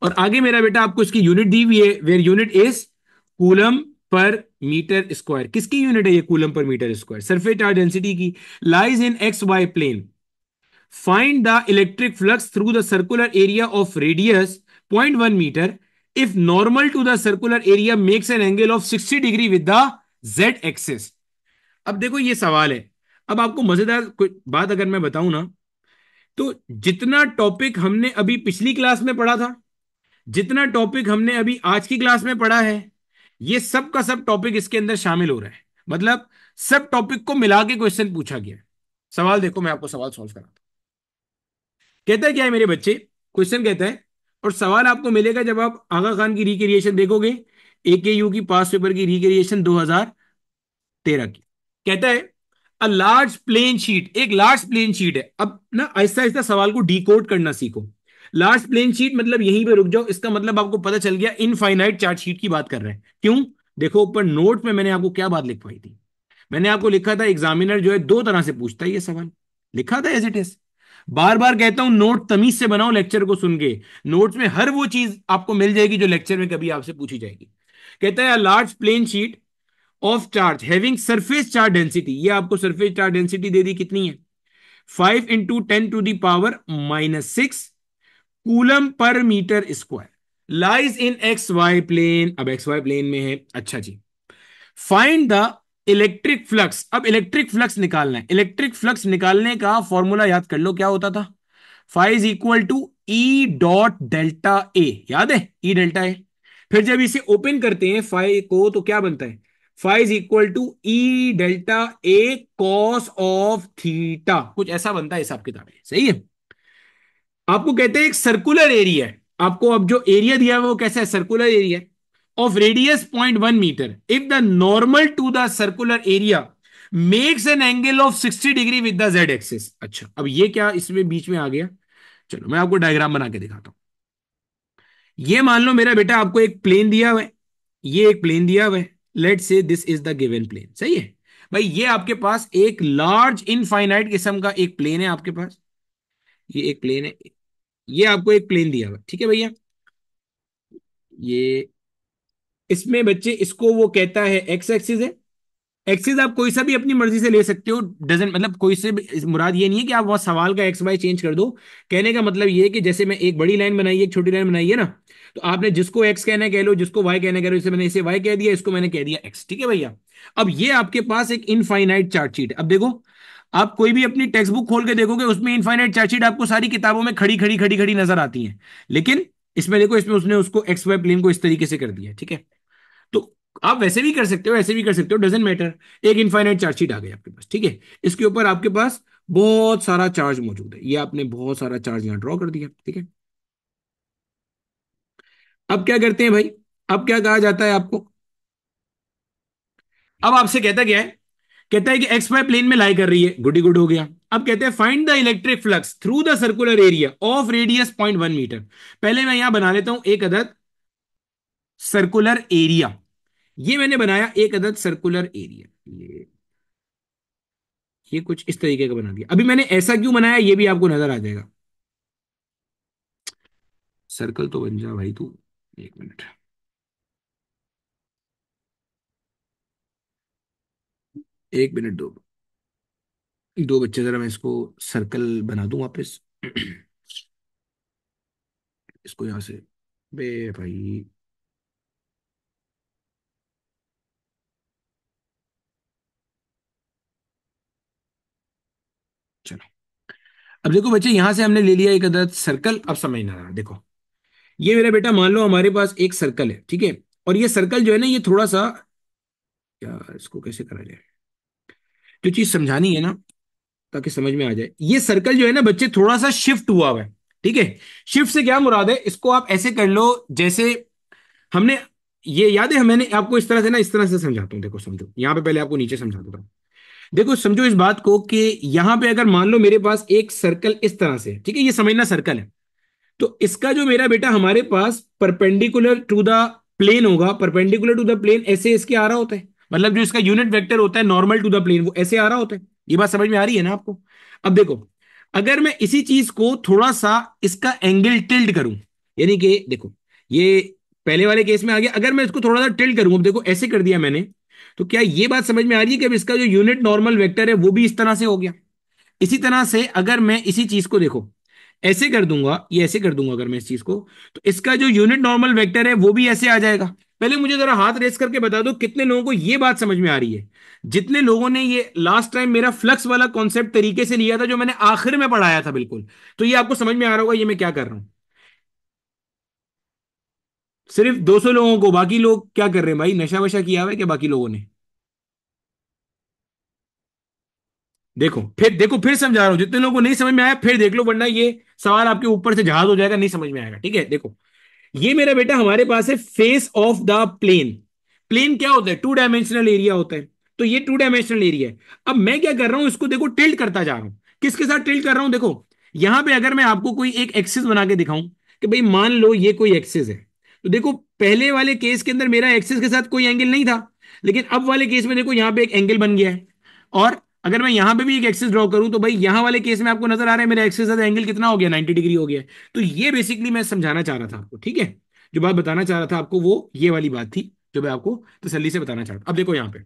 और आगे मेरा बेटा आपको इसकी यूनिट दी हुई है, where unit is coulomb per metre square. किसकी यूनिट है ये? Coulomb per metre square. Surface charge density की, lies in X Y plane. Find the electric flux through the circular area of radius 0.1 metre if normal to the circular area makes an angle of 60 degree with the Z axis. अब देखो ये सवाल है। अब आपको मजेदार कोई बात अगर मैं बताऊं ना, तो जितना टॉपिक हमने अभी पिछली क्लास में पढ़ा था, जितना टॉपिक हमने अभी आज की क्लास में पढ़ा है, ये सब का सब टॉपिक इसके अंदर शामिल हो रहा है। मतलब सब टॉपिक को मिला के क्वेश्चन पूछा गया है। सवाल देखो, मैं आपको सवाल सॉल्व कराता हूं। कहता है क्या है मेरे बच्चे? क्वेश्चन कहता है, और सवाल आपको मिलेगा जब आप आगा खान की रिक्रिएशन देखोगे, एकेयू की पास पेपर की रिक्रिएशन 2013 की। कहता है अ लार्ज प्लेन शीट, एक लार्ज प्लेन शीट है। अब ना आहिस्ता आहिस्ता सवाल को डिकोड करना सीखो। लार्ज प्लेन शीट मतलब यहीं पे रुक जाओ, इसका मतलब आपको पता चल गया इनफाइनाइट चार्ज शीट की बात कर रहे हैं। क्यों? देखो ऊपर नोट में मैंने आपको क्या बात लिखवाई थी। मैंने आपको लिखा था एग्जामिनर जो है दो तरह से पूछता है ये सवाल, लिखा था एज इट इज। बार बार कहता हूं नोट तमीज से बनाओ लेक्चर को सुन के। नोट्स में हर वो चीज आपको मिल जाएगी जो लेक्चर में कभी आपसे पूछी जाएगी। कहता है large plane sheet of charge having surface charge density, ये आपको सरफेस चार्ज डेंसिटी दे दी कितनी है, 5 × 10⁻⁻⁶ coulomb per metre square, lies in X Y plane. अब एक्स वाई प्लेन में है, अच्छा जी। फाइंड द इलेक्ट्रिक फ्लक्स, अब इलेक्ट्रिक फ्लक्स निकालना है। इलेक्ट्रिक फ्लक्स निकालने का फॉर्मूला याद कर लो, क्या होता था, phi is equal to E dot delta A, याद है ई डेल्टा ए। फिर जब इसे ओपन करते हैं फाइ को तो क्या बनता है, phi is equal to E delta A cos of theta, कुछ ऐसा बनता है हिसाब किताब है, सही है। आपको कहते हैं एक सर्कुलर एरिया है, आपको अब जो एरिया दिया है वो कैसा है, circular area of radius 0.1 metre, if the normal to the circular area makes an angle of 60 degree with the Z axis. अच्छा अब ये क्या इसमें बीच में आ गया, चलो मैं आपको डायग्राम बना के दिखाता हूं। ये मान लो मेरा बेटा आपको एक प्लेन दिया हुआ है, ये एक प्लेन दिया हुआ है, let's say this is the given plane, सही है। भाई ये आपके पास एक लार्ज इनफाइनाइट किस्म का एक प्लेन है आपके पास, ये एक प्लेन है, ये आपको एक प्लेन दिया हुआ है, ठीक है भैया। ये इसमें बच्चे इसको वो कहता है एक्स एक्सिस है। एक्सिस आप कोई सा भी अपनी मर्जी से ले सकते हो, डजेंट मतलब कोई से भी, मुराद ये नहीं है कि आप वहां सवाल का एक्स वाई चेंज कर दो। कहने का मतलब ये है कि जैसे मैं एक बड़ी लाइन बनाई है एक छोटी लाइन बनाई है ना, तो आपने जिसको एक्स कहना है कह लो, जिसको वाई कहना है कह लो, जैसे मैंने इसे वाई कह दिया, इसको मैंने कह दिया एक्स, ठीक है भैया। अब ये आपके पास एक इनफाइनाइट चार्ट शीट है। अब देखो आप कोई भी अपनी टेक्स्ट बुक खोल के देखोगे उसमें इनफाइनाइट चार्ट शीट आपको सारी किताबों में खड़ी खड़ी खड़ी खड़ी नजर आती है, लेकिन इसमें देखो इसमें उसने उसको एक्स वाई प्लेन को इस तरीके से कर दिया, ठीक है। तो आप वैसे भी कर सकते हो, ऐसे भी कर सकते हो, डजेंट मैटर। एक इनफाइनाइट चार्ज शीट आ गई आपके पास, ठीक है। इसके ऊपर आपके पास बहुत सारा चार्ज मौजूद है, ये आपने बहुत सारा चार्ज यहां ड्रॉ कर दिया, ठीक है। अब क्या करते हैं भाई, अब क्या कहा जाता है आपको, अब आपसे कहता क्या है, कहता है कि एक्स वाई प्लेन में लाई कर रही है, गुड ही गुड हो गया। अब कहते हैं find the electric flux through the circular area of radius 0.1 metre. पहले मैं यहां बना लेता हूं एक अदद सर्कुलर एरिया, ये मैंने बनाया एक अदद सर्कुलर एरिया, ये कुछ इस तरीके का बना दिया। अभी मैंने ऐसा क्यों बनाया ये भी आपको नजर आ जाएगा। सर्कल तो बन जा भाई तू, एक मिनट, एक मिनट दो, दो बच्चे, जरा मैं इसको सर्कल बना दूं वापस। इसको यहां से, बे भाई, चलो। अब देखो बच्चे यहां से हमने ले लिया एक अदद सर्कल, अब समझना रहा देखो, ये मेरा बेटा मान लो हमारे पास एक सर्कल है, ठीक है। और ये सर्कल जो है ना ये थोड़ा सा, यार इसको कैसे करा जाए, जो चीज समझानी है ना ताकि समझ में आ जाए, ये सर्कल जो है ना बच्चे थोड़ा सा शिफ्ट हुआ हुआ है, ठीक है। शिफ्ट से क्या मुराद है, इसको आप ऐसे कर लो जैसे हमने, ये याद है मैंने आपको इस तरह से ना, इस तरह से समझाता हूं, देखो समझो, यहां पे पहले आपको नीचे समझा देता हूं। देखो समझो इस बात को कि यहां पे अगर मान लो मेरे पास एक सर्कल इस तरह से, ठीक है, ये समझना सर्कल है, तो इसका जो मेरा बेटा हमारे पास परपेंडिकुलर टू द प्लेन होगा, परपेंडिकुलर टू द प्लेन ऐसे इसके आ रहा होता है, मतलब जो इसका यूनिट वेक्टर होता है नॉर्मल टू द प्लेन वो ऐसे आ रहा होता है। ये बात समझ में आ रही है ना आपको। अब देखो अगर मैं इसी चीज को थोड़ा सा इसका एंगल टिल्ट करूं, यानी कि देखो ये पहले वाले केस में आ गया, अगर मैं इसको थोड़ा सा टिल्ट करूं, अब देखो ऐसे कर दिया मैंने, तो क्या ये बात समझ में आ रही है कि अब इसका जो यूनिट नॉर्मल वेक्टर है वो भी इस तरह से हो गया। इसी तरह से अगर मैं इसी चीज को देखो ऐसे कर दूंगा, ये ऐसे कर दूंगा अगर मैं इस चीज को, तो इसका जो यूनिट नॉर्मल वेक्टर है वो भी ऐसे आ जाएगा। पहले मुझे जरा हाथ रेस करके बता दो कितने लोगों को ये बात समझ में आ रही है, जितने लोगों ने ये लास्ट टाइम मेरा फ्लक्स वाला कॉन्सेप्ट तरीके से लिया था जो मैंने आखिर में पढ़ाया था बिल्कुल, तो ये आपको समझ में आ रहा होगा ये मैं क्या कर रहा हूं। सिर्फ 200 लोगों को, बाकी लोग क्या कर रहे हैं भाई, नशा वशा किया हुआ है क्या बाकी लोगों ने। देखो फिर समझा रहा हूं, जितने लोगों को नहीं समझ में आया फिर देख लो, वरना ये सवाल आपके ऊपर से जहाज हो जाएगा, नहीं समझ में आएगा, ठीक है। देखो ये मेरा बेटा हमारे पास है face of the plane. Plane क्या होता है, टू डायमेंशनल एरिया होता है, तो ये टू डायमेंशनल एरिया है। अब मैं क्या कर रहा हूं, इसको देखो टिल्ट करता जा रहा हूं, किसके साथ टिल्ट कर रहा हूं, देखो यहां पे अगर मैं आपको कोई एक एक्सिस बना के दिखाऊं कि भाई मान लो ये कोई एक्सिस है, तो देखो पहले वाले केस के अंदर मेरा एक्सिस के साथ कोई एंगल नहीं था, लेकिन अब वाले केस में देखो यहाँ पे एक एंगल बन गया है, और अगर मैं यहां पे भी एक एक्सिस ड्रॉ करूं तो भाई यहां वाले केस में आपको नजर आ रहा है मेरा एक्सिस का एंगल कितना हो गया, 90 डिग्री हो गया है। तो ये बेसिकली मैं समझाना चाह रहा था आपको, ठीक है। जो बात बताना चाह रहा था आपको वो ये वाली बात थी, जो मैं आपको तसल्ली से बताना चाह रहा था। अब देखो यहाँ पे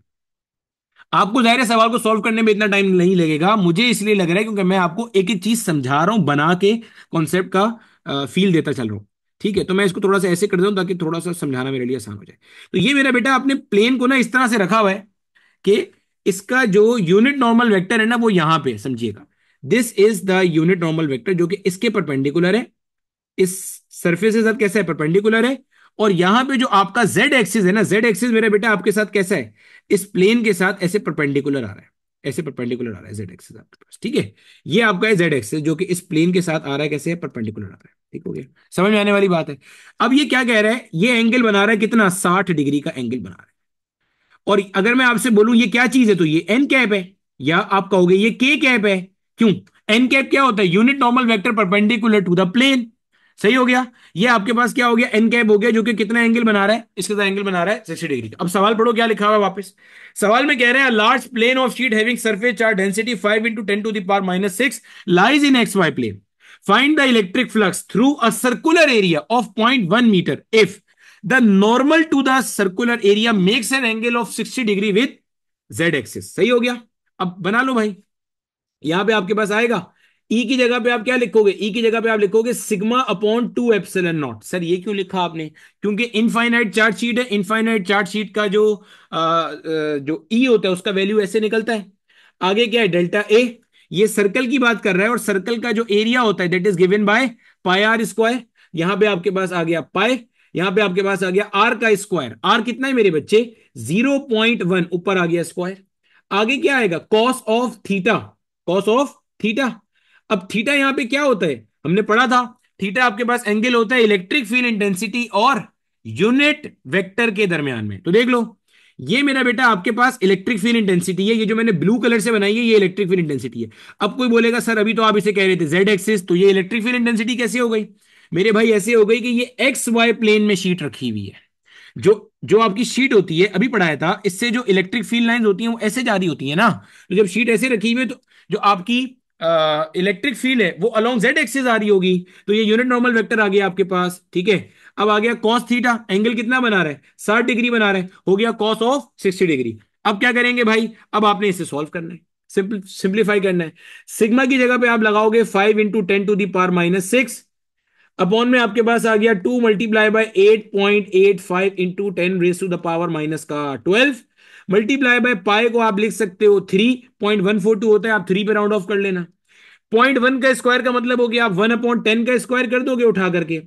आपको जाहिर है सवाल को सॉल्व करने में इतना टाइम नहीं लगेगा, मुझे इसलिए लग रहा है क्योंकि मैं आपको एक एक चीज समझा रहा हूं बना के, कॉन्सेप्ट का फील देता चल रहा हूं। ठीक है, तो मैं इसको थोड़ा सा ऐसे कर दूं ताकि थोड़ा सा समझाना मेरे लिए आसान हो जाए। तो ये मेरा बेटा आपने प्लेन को ना इस तरह से रखा हुआ है कि इसका जो यूनिट नॉर्मल वेक्टर है ना वो यहां पे समझिएगा। This is the unit normal vector जो कि इसके परपेंडिकुलर है, इस सरफेस के साथ कैसा है, परपेंडिकुलर है। और यहां पे जो आपका जेड एक्सिस है ना, जेड एक्सिस मेरा बेटा आपके साथ कैसा है, इस प्लेन के साथ ऐसे परपेंडिकुलर आ रहा है, ऐसे परपेंडिकुलर आ रहा है जेड एक्सिस आपके पास, ठीक है। ये आपका है जेड एक्सिस जो कि इस प्लेन के साथ आ रहा है, कैसे है, परपेंडिकुलर आ रहा है। ठीक हो गया, समझ में आने वाली बात है। अब ये क्या कह रहा है, ये एंगल बना रहा है कितना, 60 डिग्री का एंगल बना रहा है। और अगर मैं आपसे बोलूं ये क्या चीज है, तो ये एन कैप है, या आप कहोगे ये के कैप है। क्यों, एन कैप क्या होता है, unit normal vector perpendicular to the plane. सही हो गया, ये आपके पास क्या हो गया, एन कैप हो गया, जो कि कितना एंगल बना रहा है, इसके साथ एंगल बना रहा है 60 डिग्री का। अब सवाल पढ़ो क्या लिखा हुआ है वापस। सवाल में कह रहे हैं large plane of sheet having surface charge density 5 × 10⁻⁶ lies in X Y plane. Find the electric flux through a circular area of 0.1 metre if the normal to the circular area makes an angle of 60 degree with Z axis. सही हो गया। अब बना लो भाई, यहां पे आपके पास आएगा ई की जगह पे आप क्या लिखोगे, ई की जगह पे आप लिखोगे sigma upon 2 epsilon not. Sir ये क्यों लिखा आपने, क्योंकि इनफाइनाइट चार्ज शीट है, इनफाइनाइट चार्ज शीट का जो ई होता है उसका वैल्यू ऐसे निकलता है। आगे क्या है, डेल्टा ए, ये सर्कल की बात कर रहा है, और सर्कल का जो एरिया होता है that is given by pi R square. यहां पे आपके पास आ गया पाई, यहां पे आपके पास आ गया आर का स्क्वायर, आर कितना है मेरे बच्चे, 0.1, ऊपर आ गया स्क्वायर। आगे क्या आएगा, cos of theta, cos of theta. अब थीटा यहां पे क्या होता है, हमने पढ़ा था, थीटा आपके पास एंगल होता है इलेक्ट्रिक फील्ड इंटेंसिटी और यूनिट वेक्टर के दरमियान में। तो देख लो, ये मेरा बेटा आपके पास इलेक्ट्रिक फील्ड इंटेंसिटी है, ये जो मैंने ब्लू कलर से बनाई है ये इलेक्ट्रिक फील्ड इंटेंसिटी है। अब कोई बोलेगा सर अभी तो आप इसे कह रहे थे जेड एक्सिस, तो ये इलेक्ट्रिक फील्ड इंटेंसिटी कैसे हो गई। मेरे भाई ऐसे हो गई कि ये एक्स वाई प्लेन में शीट रखी हुई है। जो जो आपकी शीट होती है, अभी पढ़ाया था, इससे जो इलेक्ट्रिक फील्ड लाइंस होती हैं वो ऐसे जा रही होती है ना। तो जब शीट ऐसे रखी हुई है तो जो आपकी इलेक्ट्रिक फील्ड है वो अलोंग जेड एक्सिस आ रही होगी। तो ये यूनिट नॉर्मल वेक्टर आ गया आपके पास, ठीक है। अब आ गया कॉस थीटा, एंगल कितना बना रहा है, 60 डिग्री बना रहा है, हो गया कॉस ऑफ 60 डिग्री। अब क्या करेंगे भाई, अब आपने इसे सॉल्व करना है, सिंप्लीफाई करना है। सिग्मा की जगह पे आप लगाओगे 5 × 10⁻⁶ अपॉन में आपके पास आ गया 2 × 8.85 × 10⁻⁻12 मल्टीप्लाई बाय पाई को आप लिख सकते हो 3.142 होता है, आप 3 पे राउंड ऑफ कर लेना। 0.1 का स्क्वायर का मतलब हो गया आप 1/10 का स्क्वायर कर दोगे उठा करके।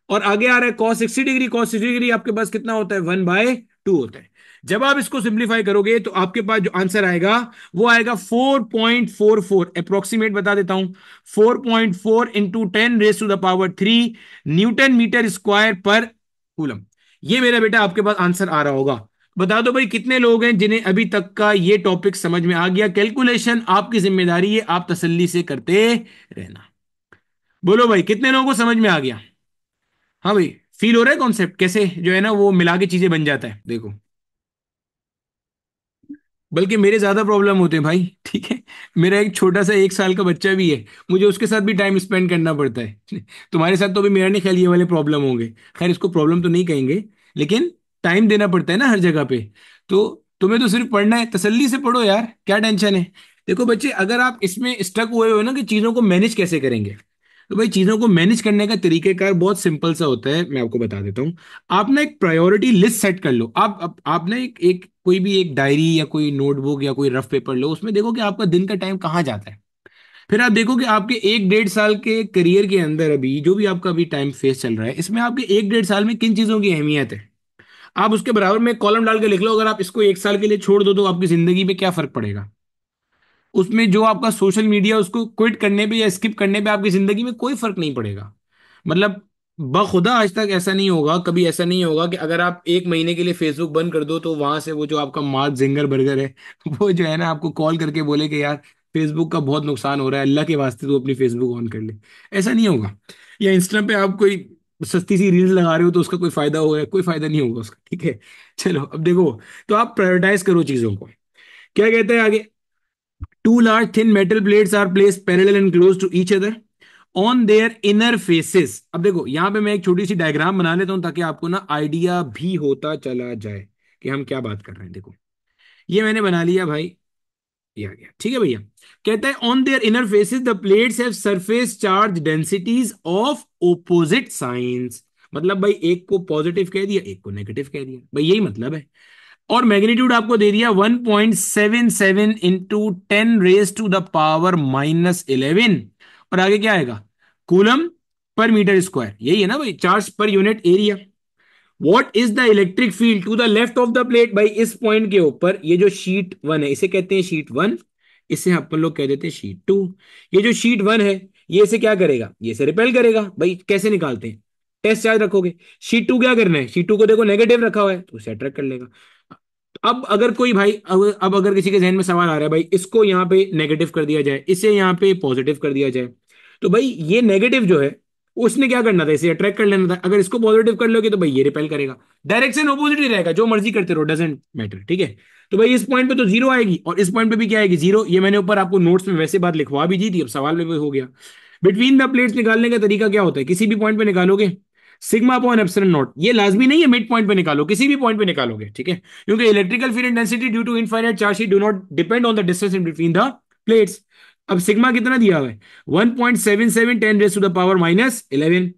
और आगे आ रहा है कॉस 60 डिग्री, कॉस 60 डिग्री आपके पास कितना होता है, 1/2 होता है। जब आप इसको सिंप्लीफाई करोगे तो आपके पास जो आंसर आएगा वो आएगा 4.44, अप्रोक्सीमेट बता देता हूं, 4.4 × 10⁻³ न्यूटन मीटर स्क्वायर पर कूलम। ये मेरा बेटा आपके पास आंसर आ रहा होगा। बता दो भाई कितने लोग हैं जिन्हें अभी तक का ये टॉपिक समझ में आ गया। कैलकुलेशन आपकी जिम्मेदारी है, आप तसल्ली से करते रहना। बोलो भाई कितने लोगों को समझ में आ गया। हाँ भाई, फील हो रहा है कॉन्सेप्ट कैसे जो है ना वो मिला के चीजें बन जाता है, देखो। बल्कि मेरे ज्यादा प्रॉब्लम होते हैं भाई, ठीक है। मेरा एक छोटा सा 1 साल का बच्चा भी है, मुझे उसके साथ भी टाइम स्पेंड करना पड़ता है। तुम्हारे साथ तो भी मेरा नहीं ख्याल ये वाले प्रॉब्लम होंगे, खैर इसको प्रॉब्लम तो नहीं कहेंगे, लेकिन टाइम देना पड़ता है ना हर जगह पे। तो तुम्हें तो सिर्फ पढ़ना है, तसल्ली से पढ़ो यार, क्या टेंशन है। देखो बच्चे, अगर आप इसमें स्टक हुए हो ना कि चीजों को मैनेज कैसे करेंगे, तो भाई चीजों को मैनेज करने का तरीकेकार बहुत सिंपल सा होता है, मैं आपको बता देता हूँ। आप ना एक प्रायोरिटी लिस्ट सेट कर लो, आप ना एक कोई भी एक डायरी या कोई नोटबुक या कोई रफ पेपर लो, उसमें देखो कि आपका दिन का टाइम कहाँ जाता है। फिर आप देखो कि आपके 1 1.5 साल के करियर के अंदर अभी जो भी आपका अभी टाइम फेस चल रहा है, इसमें आपके 1 1.5 साल में किन चीजों की अहमियत है। आप उसके बराबर में कॉलम डाल के लिख लो, अगर आप इसको 1 साल के लिए छोड़ दो तो आपकी जिंदगी में क्या फर्क पड़ेगा। उसमें जो आपका सोशल मीडिया उसको क्विट करने पे या स्किप करने पे आपकी जिंदगी में कोई फर्क नहीं पड़ेगा। मतलब बखुदा आज तक ऐसा नहीं होगा, कभी ऐसा नहीं होगा कि अगर आप 1 महीने के लिए फेसबुक बंद कर दो तो वहां से वो जो आपका मार्क जिंगर बर्गर है वो जो है ना आपको कॉल करके बोले कि यार फेसबुक का बहुत नुकसान हो रहा है, अल्लाह के वास्ते तू अपनी फेसबुक ऑन कर ले। ऐसा नहीं होगा। या इंस्टा पे आप कोई सस्ती सी रील्स लगा रहे हो तो उसका कोई फायदा होगा? कोई फायदा नहीं होगा उसका, ठीक है। चलो अब देखो, तो आप प्रायोरिटाइज करो चीजों को। क्या कहते हैं आगे? Two large thin metal plates are placed parallel and close to each other on their inner faces. अब देखो यहां पे मैं एक छोटी सी डायग्राम बना लेता हूं ताकि आपको ना आइडिया भी होता चला जाए कि हम क्या बात कर रहे हैं। देखो ये मैंने बना लिया भाई, ये आ गया, ठीक है भैया। कहता है on their inner faces the plates have surface charge densities of opposite science. मतलब भाई एक को पॉजिटिव कह दिया, एक को नेगेटिव कह दिया, भाई यही मतलब है। और मैग्नीट्यूड आपको दे दिया 1.77 into 10 raised to the power -11। और आगे क्या आएगा? कूलम पर मीटर स्क्वायर, यही है ना भाई, charge per unit area. What is the electric field to the left of the plate? भाई इस पॉइंट के ऊपर ये जो शीट वन है इसे कहते हैं शीट वन, इसे अपन लोग कह देते हैं शीट टू। ये जो शीट वन है ये इसे क्या करेगा? ये इसे रिपेल करेगा। भाई कैसे निकालते हैं? टेस्ट चार्ज रखोगे। शीट टू क्या करना है? शीट टू को देखो नेगेटिव रखा हुआ है तो उसे अट्रैक्ट कर लेगा। अब अगर कोई भाई अब अगर किसी के जहन में सवाल आ रहा है भाई इसको यहाँ पे नेगेटिव कर दिया जाए, इसे यहाँ पे पॉजिटिव कर दिया जाए, तो भाई ये नेगेटिव जो है उसने क्या करना था? इसे अट्रैक्ट कर लेना था। अगर इसको पॉजिटिव कर लोगे तो भाई ये रिपेल करेगा। डायरेक्शन ऑपोजिट ही रहेगा, जो मर्जी करते रहो, डजेंट मैटर, ठीक है। तो भाई इस पॉइंट पे तो जीरो आएगी और इस पॉइंट पे भी क्या आएगी? जीरो। ये मैंने ऊपर आपको नोट्स में वैसे बात लिखवा भी दी थी, अब सवाल में भी हो गया। बिटवीन द प्लेट्स निकालने का तरीका क्या होता है? किसी भी पॉइंट पे निकालोगे, सिग्मा अपॉन एप्सिलॉन नॉट। ये लाजमी नहीं है मिड पॉइंट पे निकालो, किसी भी पॉइंट पे निकालोगे, ठीक है। क्योंकि electrical field intensity due to infinite charge do not depend on the distance in between the plates. अब सिग्मा कितना दिया हुआ है? 1.77 10 raised to the power -11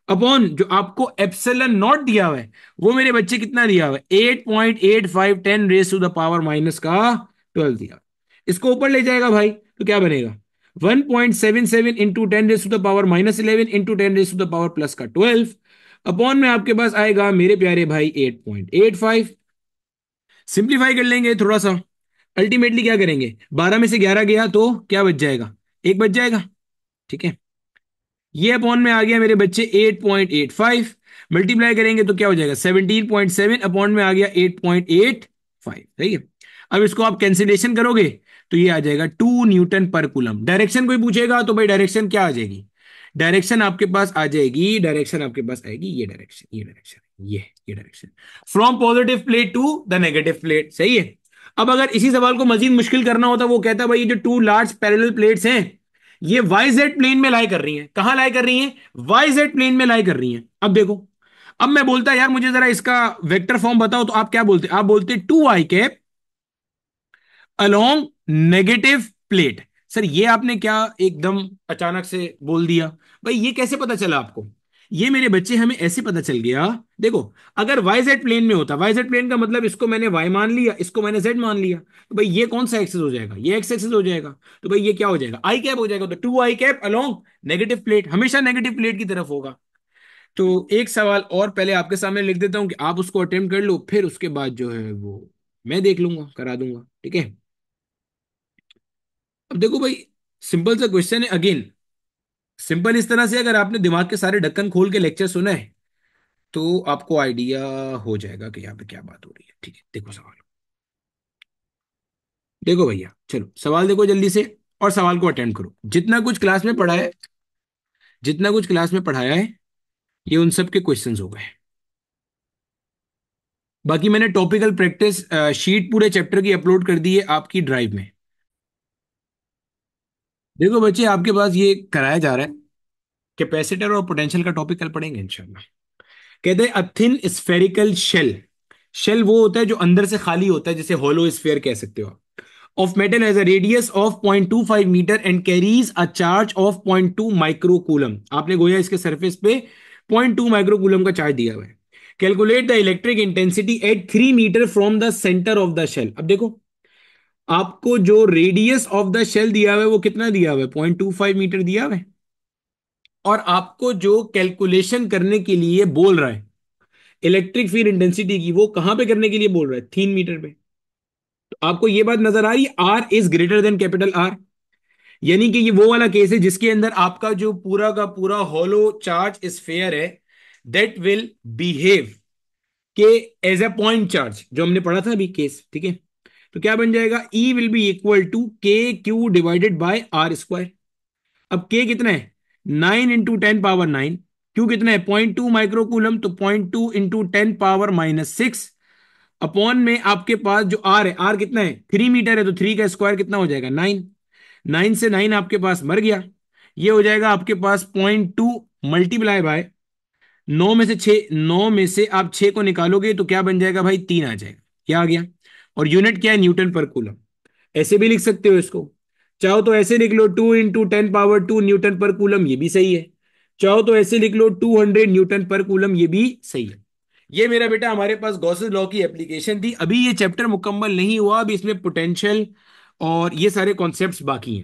upon जो आपको एप्सिलॉन नॉट दिया हुआ है वो मेरे बच्चे कितना दिया हुआ है? 8.85 10 raised to the power -12 दिया। इसको ऊपर ले जाएगा भाई तो क्या बनेगा? 1.77 into 10 raised to the power -11 into 10 raised to the power plus का 12 अपॉन में आपके पास आएगा मेरे प्यारे भाई 8.85। सिंप्लीफाई कर लेंगे थोड़ा सा, अल्टीमेटली क्या करेंगे? 12 में से 11 गया तो क्या बच जाएगा? एक बच जाएगा, ठीक है। ये अपॉन में आ गया मेरे बच्चे 8.85, मल्टीप्लाई करेंगे तो क्या हो जाएगा? 17.7 अपॉन में आ गया 8.85, सही है। अब इसको आप कैंसिलेशन करोगे तो ये आ जाएगा 2 न्यूटन पर कूलम। डायरेक्शन कोई पूछेगा तो भाई डायरेक्शन क्या आ जाएगी? डायरेक्शन आपके पास आ जाएगी, डायरेक्शन आपके पास आएगी ये डायरेक्शन, ये डायरेक्शन, ये direction, from positive plate to the negative plate, सही है। अब अगर इसी सवाल को मजीद मुश्किल करना होता, वो कहता है भाई ये जो टू लार्ज पैरेलल प्लेट्स हैं ये वाई जेड प्लेन में लाई कर रही हैं। कहां लाई कर रही हैं? वाई जेड प्लेन में लाई कर रही हैं। अब देखो, अब मैं बोलता यार मुझे जरा इसका वेक्टर फॉर्म बताओ, तो आप क्या बोलते? आप बोलते 2 i cap along negative plate. Sir ये आपने क्या एकदम अचानक से बोल दिया? भाई ये कैसे पता चला आपको? ये मेरे बच्चे हमें ऐसे पता चल गया। देखो अगर वाई जेड प्लेन में होता, वाई जेड प्लेन का मतलब इसको मैंने वाई मान लिया, इसको मैंने जेड मान लिया, तो भाई ये कौन सा एक्सेस हो जाएगा? ये एक्स एक्सेस हो जाएगा। तो भाई ये क्या हो जाएगा? आई कैप हो जाएगा। तो 2 i cap along negative plate हमेशा नेगेटिव प्लेट की तरफ होगा। तो एक सवाल और पहले आपके सामने लिख देता हूं कि आप उसको अटेम्प्ट कर लो, फिर उसके बाद जो है वो मैं देख लूंगा, करा दूंगा, ठीक है। अब देखो भाई, सिंपल सा क्वेश्चन है अगेन। सिंपल इस तरह से अगर आपने दिमाग के सारे ढक्कन खोल के लेक्चर सुना है तो आपको आइडिया हो जाएगा कि यहाँ पे क्या बात हो रही है, ठीक है। देखो सवाल, देखो भैया, चलो सवाल देखो जल्दी से और सवाल को अटेम्प्ट करो। जितना कुछ क्लास में पढ़ा है, जितना कुछ क्लास में पढ़ाया है ये उन सब के क्वेश्चंस हो गए। बाकी मैंने टॉपिकल प्रैक्टिस शीट पूरे चैप्टर की अपलोड कर दी है आपकी ड्राइव में। देखो बच्चे आपके पास ये कराया जा रहा है, कैपेसिटर और पोटेंशियल का टॉपिक कल पढ़ेंगे इंशाल्लाह। कहते हैं a thin spherical shell, shell वो होता है जो अंदर से खाली होता है, जिसे होलो स्फीयर कह सकते हो आप, of metal has a radius of 0.25 metre and carries a charge of 0.2 micro coulomb. आपने गोया इसके सरफेस पे 0.2 माइक्रो कूलम का चार्ज दिया हुआ है। Calculate the electric intensity at 3 metre from the centre of the shell. अब देखो आपको जो रेडियस ऑफ द शेल दिया हुआ है वो कितना दिया हुआ है? 0.25 मीटर दिया हुआ है। और आपको जो कैलकुलेशन करने के लिए बोल रहा है इलेक्ट्रिक फील्ड इंटेंसिटी की, वो कहां पे करने के लिए बोल रहा है? 3 मीटर पे। तो आपको ये बात नजर आ रही है, R is greater than capital R. यानी कि ये वो वाला केस है जिसके अंदर आपका जो पूरा का पूरा हॉलो चार्ज स्फेयर है दैट विल बिहेव के एज ए पॉइंट चार्ज, जो हमने पढ़ा था अभी केस, ठीक है। तो क्या बन जाएगा? E will be equal to K Q divided by R square. अब के कितना है? 9 इंटू 10 पावर 9, क्यू कितना है 0.2 माइक्रो कूलम, तो 0.2 × 10⁻⁻6 अपॉन में आपके पास जो आर है, आर कितना है 3 मीटर है, तो 3 का स्क्वायर कितना हो जाएगा 9। 9 से 9 आपके पास मर गया, ये हो जाएगा आपके पास 0.2 मल्टीप्लाई बाय 9 में से आप 6 को निकालोगे तो क्या बन जाएगा भाई 3 आ जाएगा। क्या आ गया? और यूनिट क्या है न्यूटन पर कूलम। ऐसे भी लिख सकते हो इसको, चाहो तो ऐसे लिख लो 2 × 10⁻²2 न्यूटन पर कूलम, ये भी सही है। चाहो तो ऐसे लिख लो 200 न्यूटन पर कूलम, ये भी सही है। ये मेरा बेटा हमारे पास गॉसेस लॉ की एप्लीकेशन थी। अभी ये चैप्टर मुकम्मल नहीं हुआ, अभी इसमें पोटेंशियल और ये सारे कॉन्सेप्ट्स बाकी हैं।